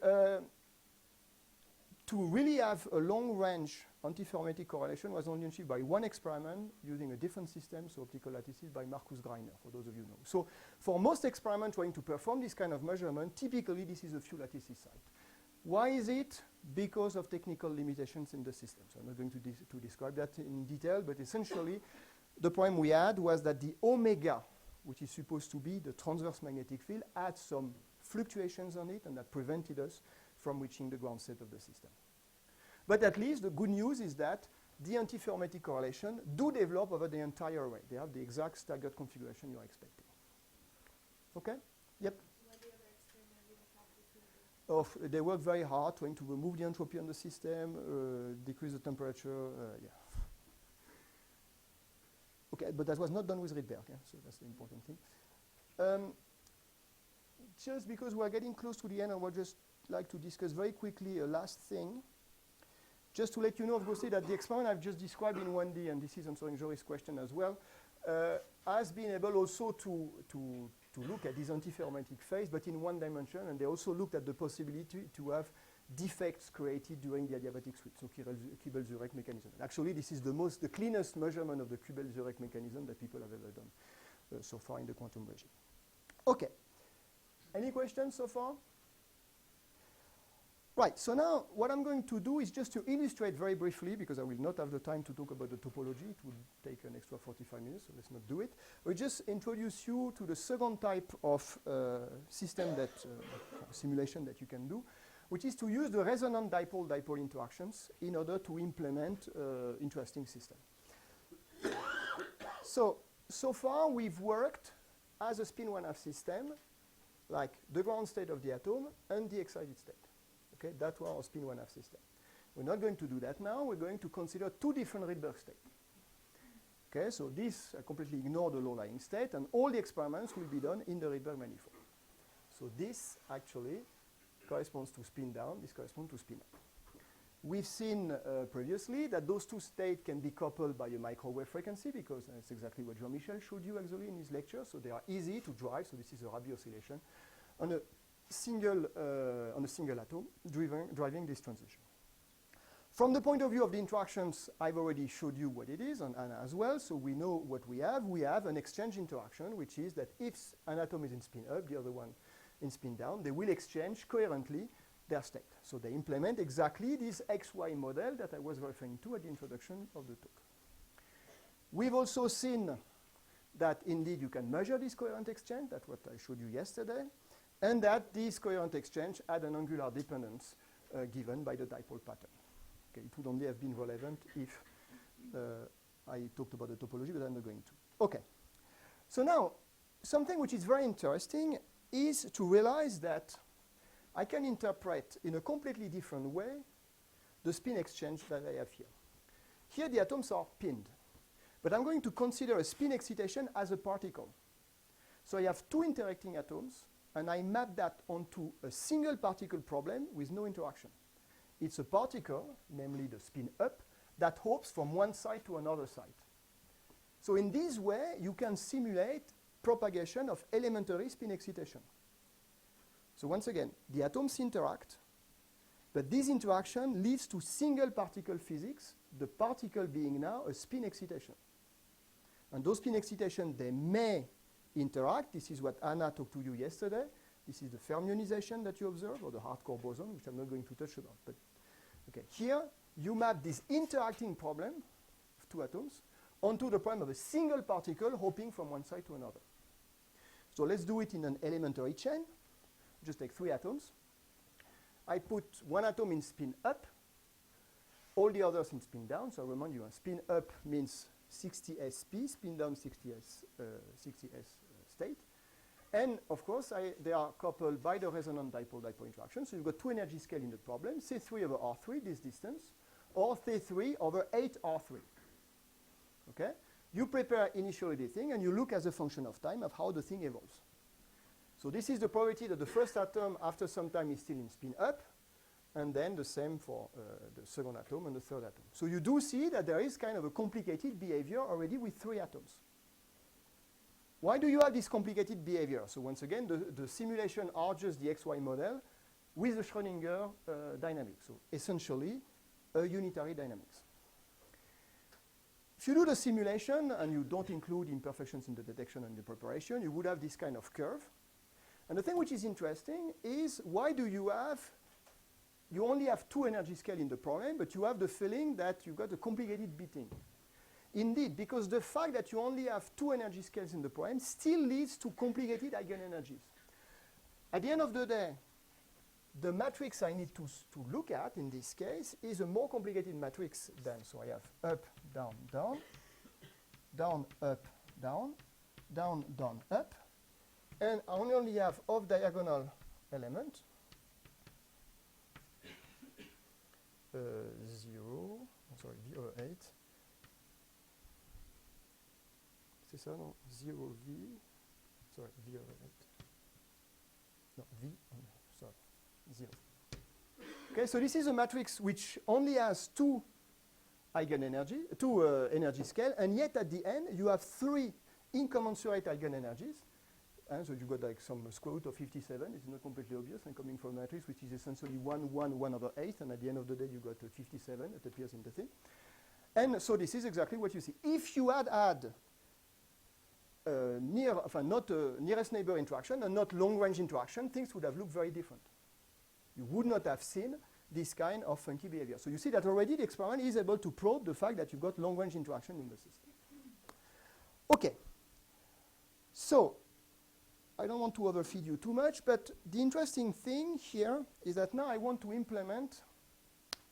to really have a long-range antiferromagnetic correlation was only achieved by one experiment using a different system, so optical lattices by Marcus Greiner, for those of you who know. So for most experiments trying to perform this kind of measurement, typically this is a few lattices site. Why is it? Because of technical limitations in the system. So I'm not going to describe that in detail, but essentially the problem we had was that the omega, which is supposed to be the transverse magnetic field, had some fluctuations on it, and that prevented us from reaching the ground state of the system. But at least the good news is that the antiferromagnetic correlation do develop over the entire array. They have the exact staggered configuration you're expecting. Okay? Yep.
What the other experiment didn't have this
They work very hard trying to remove the entropy on the system, decrease the temperature, yeah. Okay, but that was not done with Rydberg, yeah? So that's the important thing. Just because we're getting close to the end, I would just like to discuss very quickly a last thing. Just to let you know, obviously, that the experiment I've just described in 1D, and this is answering Jory's question as well, has been able also to look at this antiferromagnetic phase, but in one dimension, and they also looked at the possibility to have defects created during the adiabatic switch, so Kubel-Zurek mechanism. And actually, this is the cleanest measurement of the Kubel-Zurek mechanism that people have ever done so far in the quantum regime. Okay. Any questions so far? Right, so now what I'm going to do is just to illustrate very briefly, because I will not have the time to talk about the topology. It would take an extra 45 minutes, so let's not do it. We'll just introduce you to the second type of system that, simulation that you can do, which is to use the resonant dipole-dipole interactions in order to implement interesting system. So far we've worked as a spin 1/2 system, like the ground state of the atom and the excited state. Okay, that was our spin 1/2 system. We're not going to do that now. We're going to consider two different Rydberg states. Okay, so this, I completely ignore the low-lying state, and all the experiments will be done in the Rydberg manifold. So this actually corresponds to spin down. This corresponds to spin up. We've seen previously that those two states can be coupled by a microwave frequency, because that's exactly what Jean-Michel showed you actually in his lecture. So they are easy to drive. So this is a Rabi oscillation on a single atom driving this transition. From the point of view of the interactions, I've already showed you what it is, and Anna as well, so we know what we have. We have an exchange interaction, which is that if an atom is in spin up, the other one in spin down, they will exchange coherently their state. So they implement exactly this XY model that I was referring to at the introduction of the talk. We've also seen that indeed you can measure this coherent exchange. That's what I showed you yesterday. And that this coherent exchange had an angular dependence given by the dipole pattern. Okay, it would only have been relevant if I talked about the topology, but I'm not going to. Okay, so now something which is very interesting is to realize that I can interpret in a completely different way the spin exchange that I have here. Here the atoms are pinned, but I'm going to consider a spin excitation as a particle. So I have two interacting atoms, and I map that onto a single particle problem with no interaction. It's a particle, namely the spin up, that hops from one side to another side. So in this way, you can simulate propagation of elementary spin excitation. So once again, the atoms interact, but this interaction leads to single particle physics, the particle being now a spin excitation. And those spin excitations, they may interact. This is what Anna talked to you yesterday. This is the fermionization that you observe, or the hardcore boson, which I'm not going to touch about. But okay, here you map this interacting problem of two atoms onto the problem of a single particle hopping from one side to another. So let's do it in an elementary chain. just take 3 atoms. I put one atom in spin up, all the others in spin down. So remind you, spin up means 60sp, spin down 60s state. And of course, they are coupled by the resonant dipole-dipole interaction. So you've got 2 energy scale in the problem, C3 over R3, this distance, or C3 over 8R3. Okay? You prepare initially the thing, and you look as a function of time of how the thing evolves. So this is the probability that the first atom, after some time, is still in spin up, and then the same for the second atom and the third atom. So you do see that there is kind of a complicated behavior already with 3 atoms. Why do you have this complicated behavior? So once again, the simulation are just the XY model with the Schrödinger dynamic. So essentially, a unitary dynamics. If you do the simulation and you don't include imperfections in the detection and the preparation, you would have this kind of curve. And the thing which is interesting is why do you only have 2 energy scale in the problem, but you have the feeling that you've got a complicated beating. Indeed, because the fact that you only have 2 energy scales in the problem still leads to complicated eigenenergies. At the end of the day, the matrix I need to look at in this case is a more complicated matrix than, so I have up, down, down, down, up, down, down, down, up, and I only have off-diagonal element, 0, sorry, V over 8. C'est ça, non? 0V, sorry, V over 8. No, V, sorry, 0. Okay, so this is a matrix which only has 2 eigenenergy, 2 energy scale, and yet at the end you have 3 incommensurate eigenenergies. And so you've got like some square root of 57. It's not completely obvious, and coming from a matrix which is essentially 1, 1, 1 over 8, and at the end of the day you got 57 that appears in the thing. And so this is exactly what you see. If you had not nearest neighbor interaction and not long-range interaction, things would have looked very different. You would not have seen this kind of funky behavior. So you see that already the experiment is able to probe the fact that you've got long-range interaction in the system. Okay. So I don't want to overfeed you too much, but the interesting thing here is that now I want to implement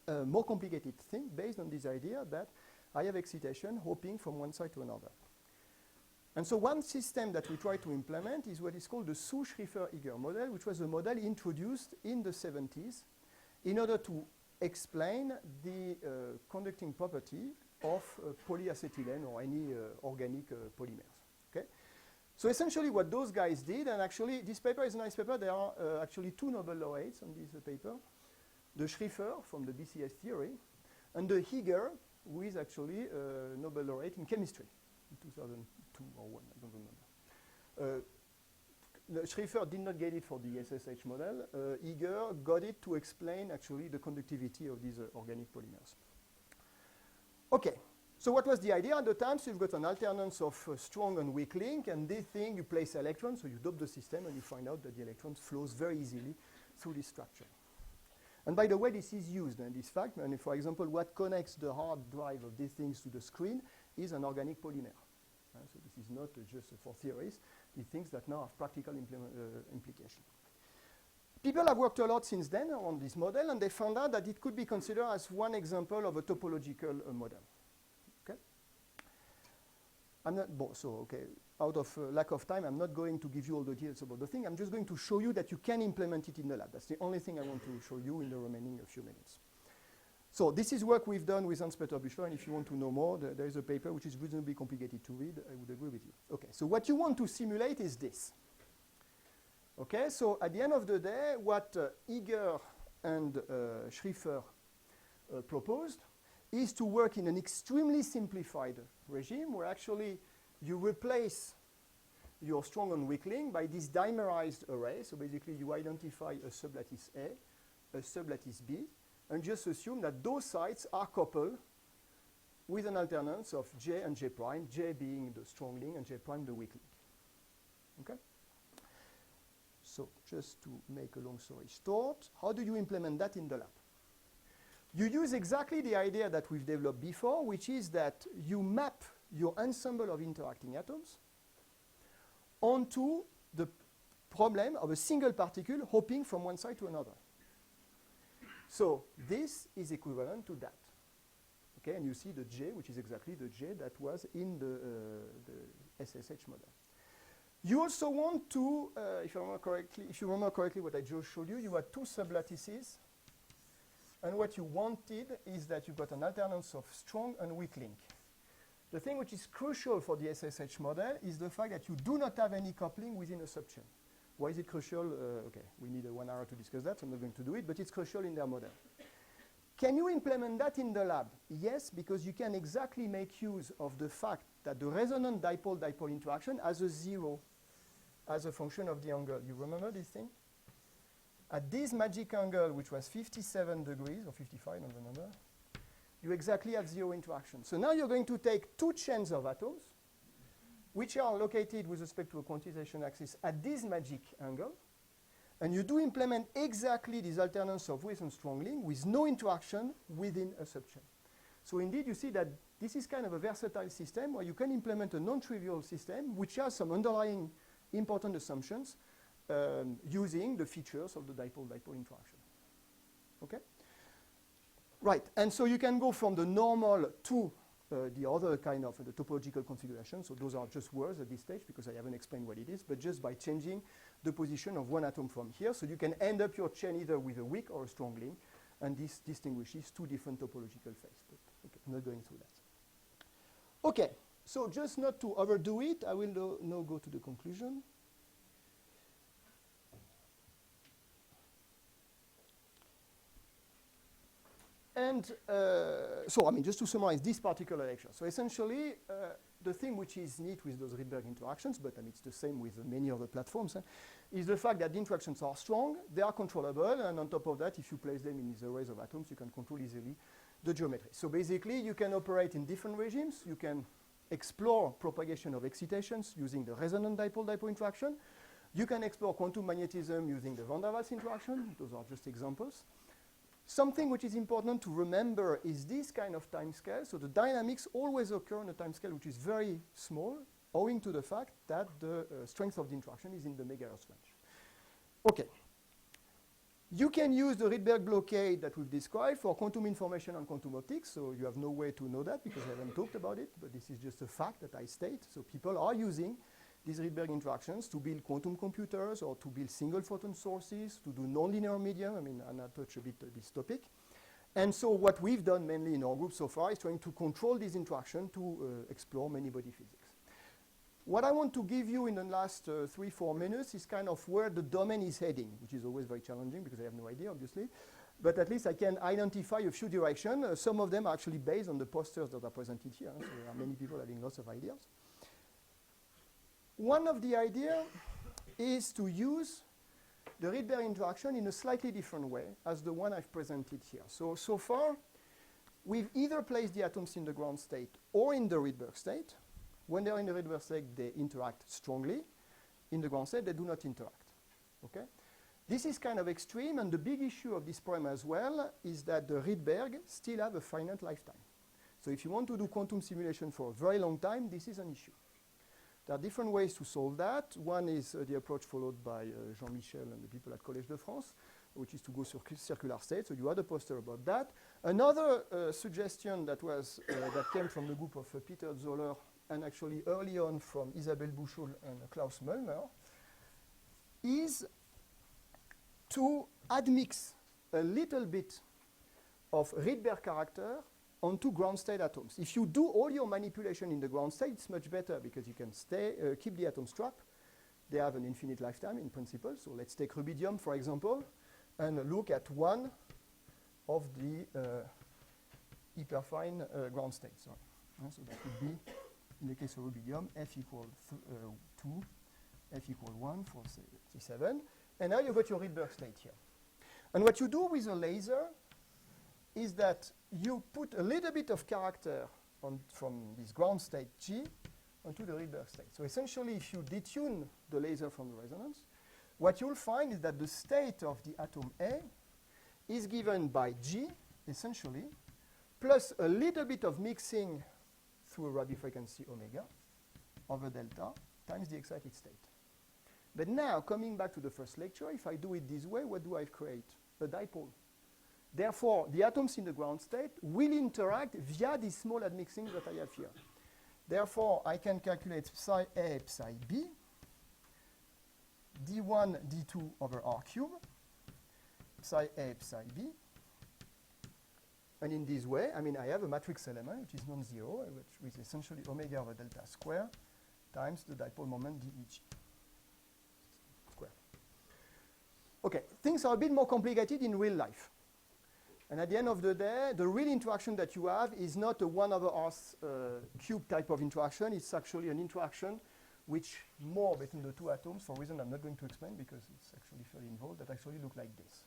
a more complicated thing based on this idea that I have excitation hopping from one side to another. And so one system that we try to implement is what is called the Su-Schrieffer-Iger model, which was a model introduced in the 70s in order to explain the conducting property of polyacetylene or any organic polymers. Okay? So essentially what those guys did, and actually this paper is a nice paper, there are actually 2 Nobel laureates on this paper, the Schrieffer from the BCS theory, and the Iger, who is actually a Nobel laureate in chemistry in 2002 or 1, I don't remember. Schrieffer did not get it for the SSH model. Iger got it to explain actually the conductivity of these organic polymers. Okay. So what was the idea at the time? So you've got an alternance of strong and weak link, and this thing you place electrons, so you dope the system, and you find out that the electrons flows very easily through this structure. And by the way, this is used, and this fact, and for example, what connects the hard drive of these things to the screen is an organic polymer. So this is not just for theories, it's things that now have practical implication. People have worked a lot since then on this model, and they found out that it could be considered as one example of a topological model. I'm not, out of lack of time, I'm not going to give you all the details about the thing. I'm just going to show you that you can implement it in the lab. That's the only thing I want to show you in the remaining few minutes. So this is work we've done with Hans-Peter Büchler, and if you want to know more, there is a paper which is reasonably complicated to read. I would agree with you. Okay, so what you want to simulate is this. Okay, so at the end of the day, what Iger and Schrieffer proposed is to work in an extremely simplified regime where actually you replace your strong and weak link by this dimerized array. So basically you identify a sublattice A, a sublattice B, and just assume that those sites are coupled with an alternance of J and J prime, J being the strong link and J prime the weak link. Okay? So just to make a long story short, how do you implement that in the lab? You use exactly the idea that we've developed before, which is that you map your ensemble of interacting atoms onto the problem of a single particle hopping from one side to another. So this is equivalent to that. Okay, and you see the J, which is exactly the J that was in the SSH model. You also want to, if you remember correctly what I just showed you, you had two sublattices. And what you wanted is that you got an alternance of strong and weak link. The thing which is crucial for the SSH model is the fact that you do not have any coupling within a subchain. Why is it crucial? Okay, we need 1 hour to discuss that, so I'm not going to do it, but it's crucial in their model. Can you implement that in the lab? Yes, because you can exactly make use of the fact that the resonant dipole-dipole interaction has a 0 as a function of the angle. You remember this thing? At this magic angle, which was 57 degrees, or 55, I don't remember, you exactly have 0 interaction. So now you're going to take two chains of atoms, which are located with respect to a quantization axis at this magic angle, and you do implement exactly this alternance of weak and strong link with no interaction within a subchain. So indeed, you see that this is kind of a versatile system where you can implement a non-trivial system which has some underlying important assumptions using the features of the dipole-dipole interaction. Okay? Right, and so you can go from the normal to the other kind of the topological configuration. So those are just words at this stage because I haven't explained what it is, but just by changing the position of one atom from here. So you can end up your chain either with a weak or a strong link, and this distinguishes two different topological phases. But okay, I'm not going through that. Okay, so just not to overdo it, I will now go to the conclusion. And so, I mean, just to summarize this particular lecture. So essentially, the thing which is neat with those Rydberg interactions, but I mean, it's the same with many other platforms, is the fact that the interactions are strong, they are controllable, and on top of that, if you place them in these arrays of atoms, you can control easily the geometry. So basically, you can operate in different regimes. You can explore propagation of excitations using the resonant dipole-dipole interaction. You can explore quantum magnetism using the van der Waals interaction. Those are just examples. Something which is important to remember is this kind of time scale. So the dynamics always occur on a time scale which is very small, owing to the fact that the strength of the interaction is in the megahertz range. Okay. You can use the Rydberg blockade that we've described for quantum information and quantum optics. So you have no way to know that because I haven't talked about it, but this is just a fact that I state. So people are using these Rydberg interactions to build quantum computers or to build single photon sources, to do nonlinear medium. I mean, and I'll touch a bit this topic. And so what we've done mainly in our group so far is trying to control this interaction to explore many-body physics. What I want to give you in the last 3-4 minutes is kind of where the domain is heading, which is always very challenging because I have no idea, obviously. But at least I can identify a few directions. Some of them are actually based on the posters that are presented here. So there are many people having lots of ideas. One of the ideas is to use the Rydberg interaction in a slightly different way as the one I've presented here. So far, we've either placed the atoms in the ground state or in the Rydberg state. When they're in the Rydberg state, they interact strongly. In the ground state, they do not interact. Okay? This is kind of extreme, and the big issue of this problem as well is that the Rydberg still have a finite lifetime. So if you want to do quantum simulation for a very long time, this is an issue. There are different ways to solve that. One is the approach followed by Jean-Michel and the people at Collège de France, which is to go circular state. So you had a poster about that. Another suggestion that was that came from the group of Peter Zoller and actually early on from Isabelle Buchul and Klaus Möllner is to admix a little bit of Rydberg character onto ground state atoms. If you do all your manipulation in the ground state, it's much better because you can keep the atoms trapped. They have an infinite lifetime in principle. So let's take rubidium, for example, and look at one of the hyperfine ground states. So that would be, in the case of rubidium, F equals 2, F equals 1 for C7. And now you've got your Rydberg state here. And what you do with a laser is that you put a little bit of character from this ground state G onto the Rydberg state. So essentially, if you detune the laser from the resonance, what you'll find is that the state of the atom A is given by G, essentially, plus a little bit of mixing through a radio frequency omega over delta times the excited state. But now, coming back to the first lecture, if I do it this way, what do I create? A dipole. Therefore, the atoms in the ground state will interact via these small admixings that I have here. Therefore, I can calculate psi A, psi B, d1, d2 over r cube, psi A, psi B. And in this way, I mean, I have a matrix element, which is non-zero, which is essentially omega over delta square times the dipole moment dEg square. Okay, things are a bit more complicated in real life. And at the end of the day, the real interaction that you have is not a 1 over r cube type of interaction. It's actually an interaction which more between the two atoms, for a reason I'm not going to explain because it's actually fairly involved, that actually look like this.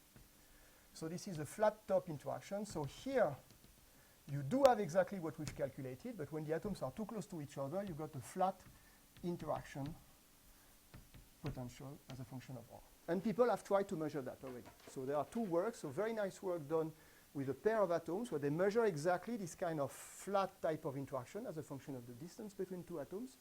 So this is a flat top interaction. So here you do have exactly what we've calculated, but when the atoms are too close to each other, you've got a flat interaction potential as a function of r. And people have tried to measure that already. So there are two works, so very nice work done with a pair of atoms where they measure exactly this kind of flat type of interaction as a function of the distance between two atoms.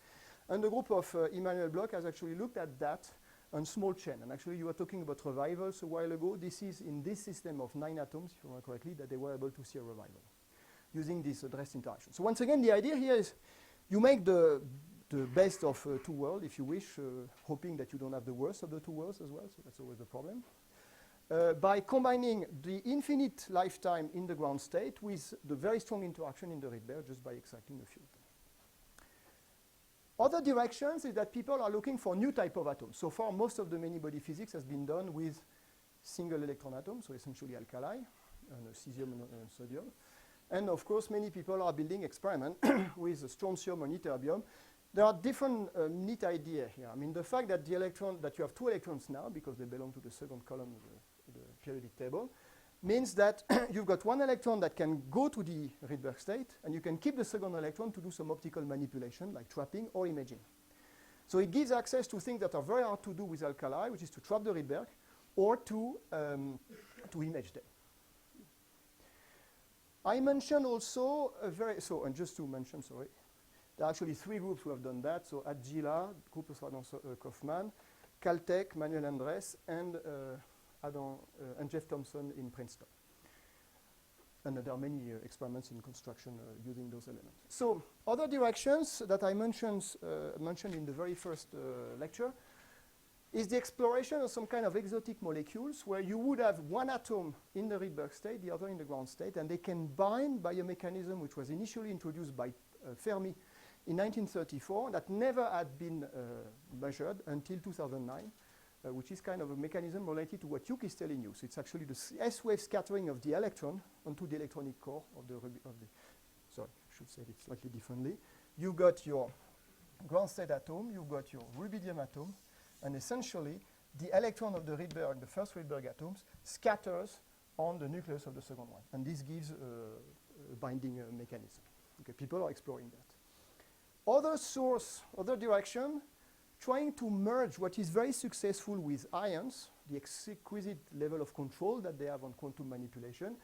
And the group of Emmanuel Bloch has actually looked at that on small chain. And actually, you were talking about revivals a while ago. This is in this system of 9 atoms, if you remember correctly, that they were able to see a revival using this addressed interaction. So once again, the idea here is you make the best of two worlds, if you wish, hoping that you don't have the worst of the two worlds as well. So that's always the problem. By combining the infinite lifetime in the ground state with the very strong interaction in the Rydberg, just by exciting a few of them. Other directions is that people are looking for new type of atoms. So far, most of the many-body physics has been done with single electron atoms, so essentially alkali, and cesium and sodium. And of course, many people are building experiments with strontium or ytterbium. There are different neat ideas here. I mean, the fact that the electron, that you have 2 electrons now, because they belong to the second column of the periodic table, means that you've got 1 electron that can go to the Rydberg state, and you can keep the second electron to do some optical manipulation, like trapping or imaging. So it gives access to things that are very hard to do with alkali, which is to trap the Rydberg, or to image them. I mentioned also and just to mention, sorry, there are actually 3 groups who have done that. So at GILA, group of Kaufman, Caltech, Manuel Andres, and Jeff Thompson in Princeton. And there are many experiments in construction using those elements. So other directions that I mentioned in the very first lecture is the exploration of some kind of exotic molecules where you would have 1 atom in the Rydberg state, the other in the ground state, and they can bind by a mechanism which was initially introduced by Fermi in 1934 that never had been measured until 2009. Which is kind of a mechanism related to what Hugh is telling you. So it's actually the S-wave scattering of the electron onto the electronic core of the sorry, I should say it slightly differently. You've got your ground state atom, you've got your rubidium atom, and essentially the electron of the Rydberg, the first Rydberg atoms, scatters on the nucleus of the second one. And this gives a binding mechanism. Okay, people are exploring that. Other direction, trying to merge what is very successful with ions, the exquisite level of control that they have on quantum manipulation,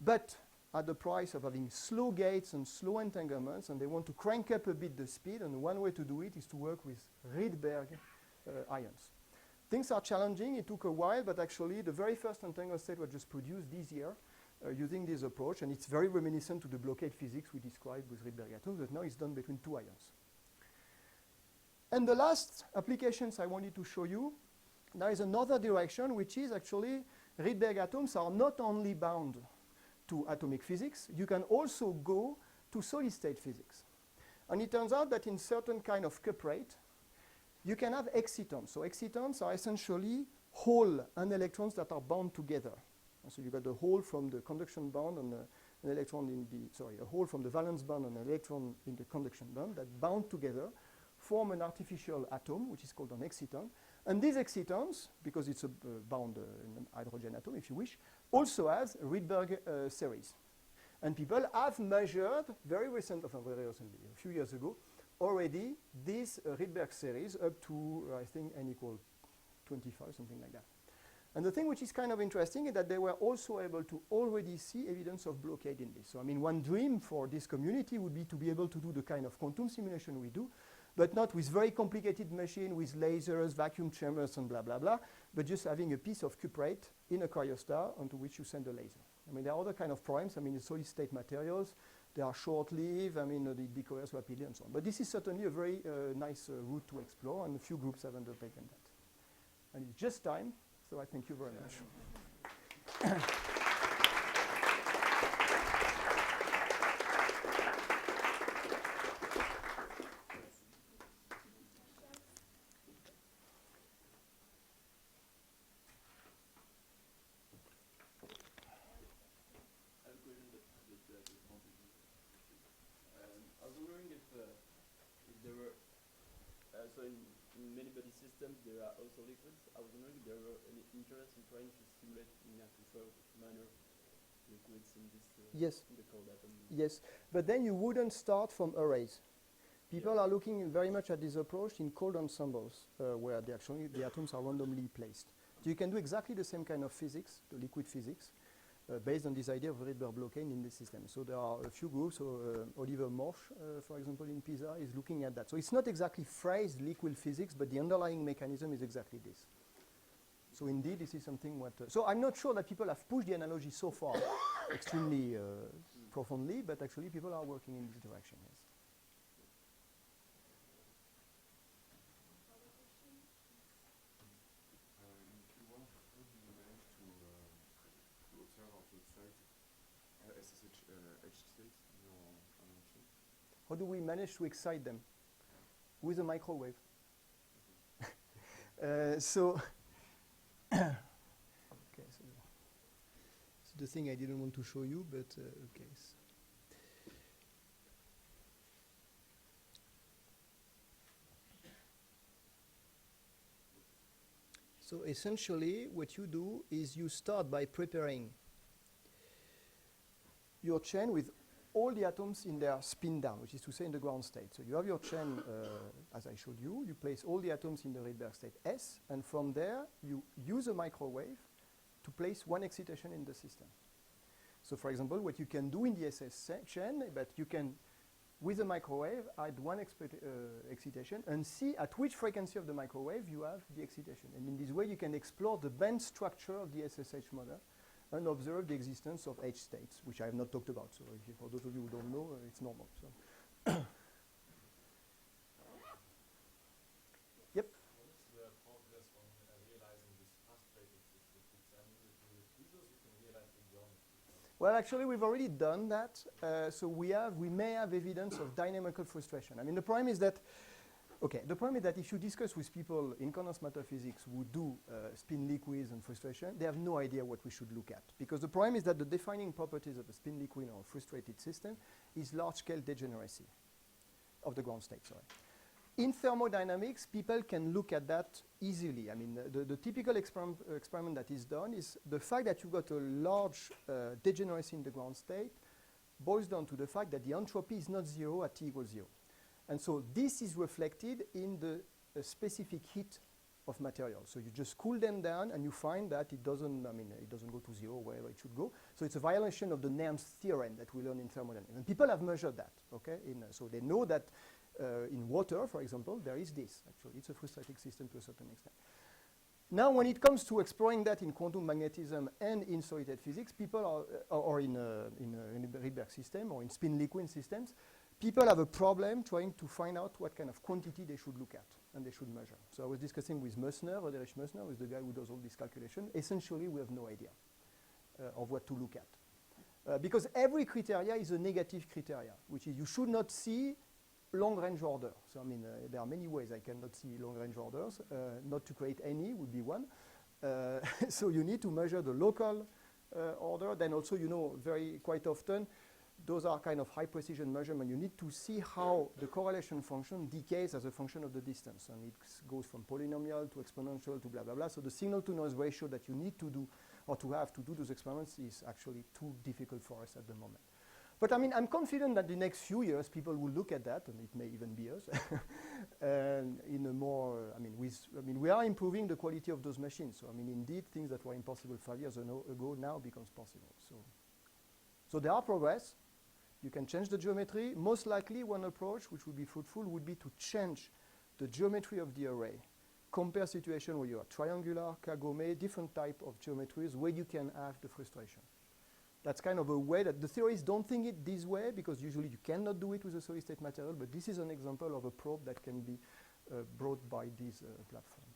but at the price of having slow gates and slow entanglements, and they want to crank up a bit the speed, and one way to do it is to work with Rydberg ions. Things are challenging. It took a while, but actually the very first entangled state was just produced this year using this approach, and it's very reminiscent to the blockade physics we described with Rydberg atoms, but now it's done between 2 ions. And the last applications I wanted to show you, there is another direction, which is actually Rydberg atoms are not only bound to atomic physics, you can also go to solid-state physics. And it turns out that in certain kind of cuprate, you can have excitons. So excitons are essentially hole and electrons that are bound together. And so you got the hole from the conduction band and an electron in a hole from the valence band and an electron in the conduction band that bound together form an artificial atom, which is called an exciton. And these excitons, because it's a bound hydrogen atom, if you wish, also has a Rydberg series. And people have measured, very recently, a few years ago, already this Rydberg series up to, I think, n equal 25, something like that. And the thing which is kind of interesting is that they were also able to already see evidence of blockade in this. So, I mean, one dream for this community would be to be able to do the kind of quantum simulation we do, but not with very complicated machine with lasers, vacuum chambers, and blah, blah, blah, but just having a piece of cuprate in a cryostar onto which you send a laser. I mean, there are other kind of problems. I mean, it's solid-state materials. They are short-lived. I mean, they decoherence rapidly and so on. But this is certainly a very nice route to explore, and a few groups have undertaken that. And it's just time, so I thank you very much.
I was wondering if there were, so in many body systems there are also liquids. I was wondering if there were any interest in trying to simulate in a controlled manner liquids in this
Yes.
in the cold atom.
Yes, but then you wouldn't start from arrays. People are looking very much at this approach in cold ensembles, where the atoms are randomly placed. So you can do exactly the same kind of physics, the liquid physics, based on this idea of Rydberg blockade in the system. So there are a few groups. So Oliver Morsch, for example, in Pisa, is looking at that. So it's not exactly phrased liquid physics, but the underlying mechanism is exactly this. So indeed, this is something what... so I'm not sure that people have pushed the analogy so far extremely profoundly, but actually people are working in this direction, yes.
In Q1, how do you manage to observe or to excite SSH states in your machine?
How do we manage to excite them? With a microwave. So... okay, so it's the thing I didn't want to show you, but okay. So essentially, what you do is you start by preparing your chain with all the atoms in their spin down, which is to say in the ground state. So you have your chain, as I showed you. You place all the atoms in the Rydberg state S, and from there, you use a microwave to place one excitation in the system. So for example, what you can do in the SS chain, but you can, with a microwave, add one excitation and see at which frequency of the microwave you have the excitation. And in this way, you can explore the band structure of the SSH model and observe the existence of H states, which I have not talked about. So if for those of you who don't know, it's normal. So. Yep.
What is the progress on realizing this fast-rated liquids? I mean, with tweezers you can realize the geometry.
Well, actually, we've already done that. So we may have evidence of dynamical frustration. I mean, the problem is that if you discuss with people in condensed matter physics who do spin liquids and frustration, they have no idea what we should look at. Because the problem is that the defining properties of a spin liquid or a frustrated system is large-scale degeneracy of the ground state, sorry. In thermodynamics, people can look at that easily. I mean, the typical experiment that is done is the fact that you've got a large degeneracy in the ground state boils down to the fact that the entropy is not zero at t equals 0. And so this is reflected in the specific heat of materials. So you just cool them down and you find that it doesn't go to 0 wherever it should go. So it's a violation of the Nernst theorem that we learn in thermodynamics. And people have measured that, okay? So they know that in water, for example, there is this. Actually, it's a frustrating system to a certain extent. Now, when it comes to exploring that in quantum magnetism and in solid-state physics, people are, or in a Rydberg system or in spin liquid systems, people have a problem trying to find out what kind of quantity they should look at and they should measure. So I was discussing with Mössner, Roderich Mössner, who is the guy who does all this calculation. Essentially, we have no idea of what to look at. Because every criteria is a negative criteria, which is you should not see long-range order. So I mean, there are many ways I cannot see long-range orders. Not to create any would be one. So you need to measure the local order. Then also, quite often, those are kind of high precision measurement. You need to see how the correlation function decays as a function of the distance. And it goes from polynomial to exponential to blah, blah, blah. So the signal to noise ratio that you need to do or to have to do those experiments is actually too difficult for us at the moment. But I mean, I'm confident that the next few years people will look at that, and it may even be us, and in a more, we are improving the quality of those machines. So I mean, indeed, things that were impossible 5 years ago now becomes possible. So there are progress. You can change the geometry. Most likely, one approach, which would be fruitful, would be to change the geometry of the array. Compare situation where you are triangular, Kagome, different type of geometries where you can have the frustration. That's kind of a way that the theorists don't think it this way, because usually you cannot do it with a solid state material, but this is an example of a probe that can be brought by this platform.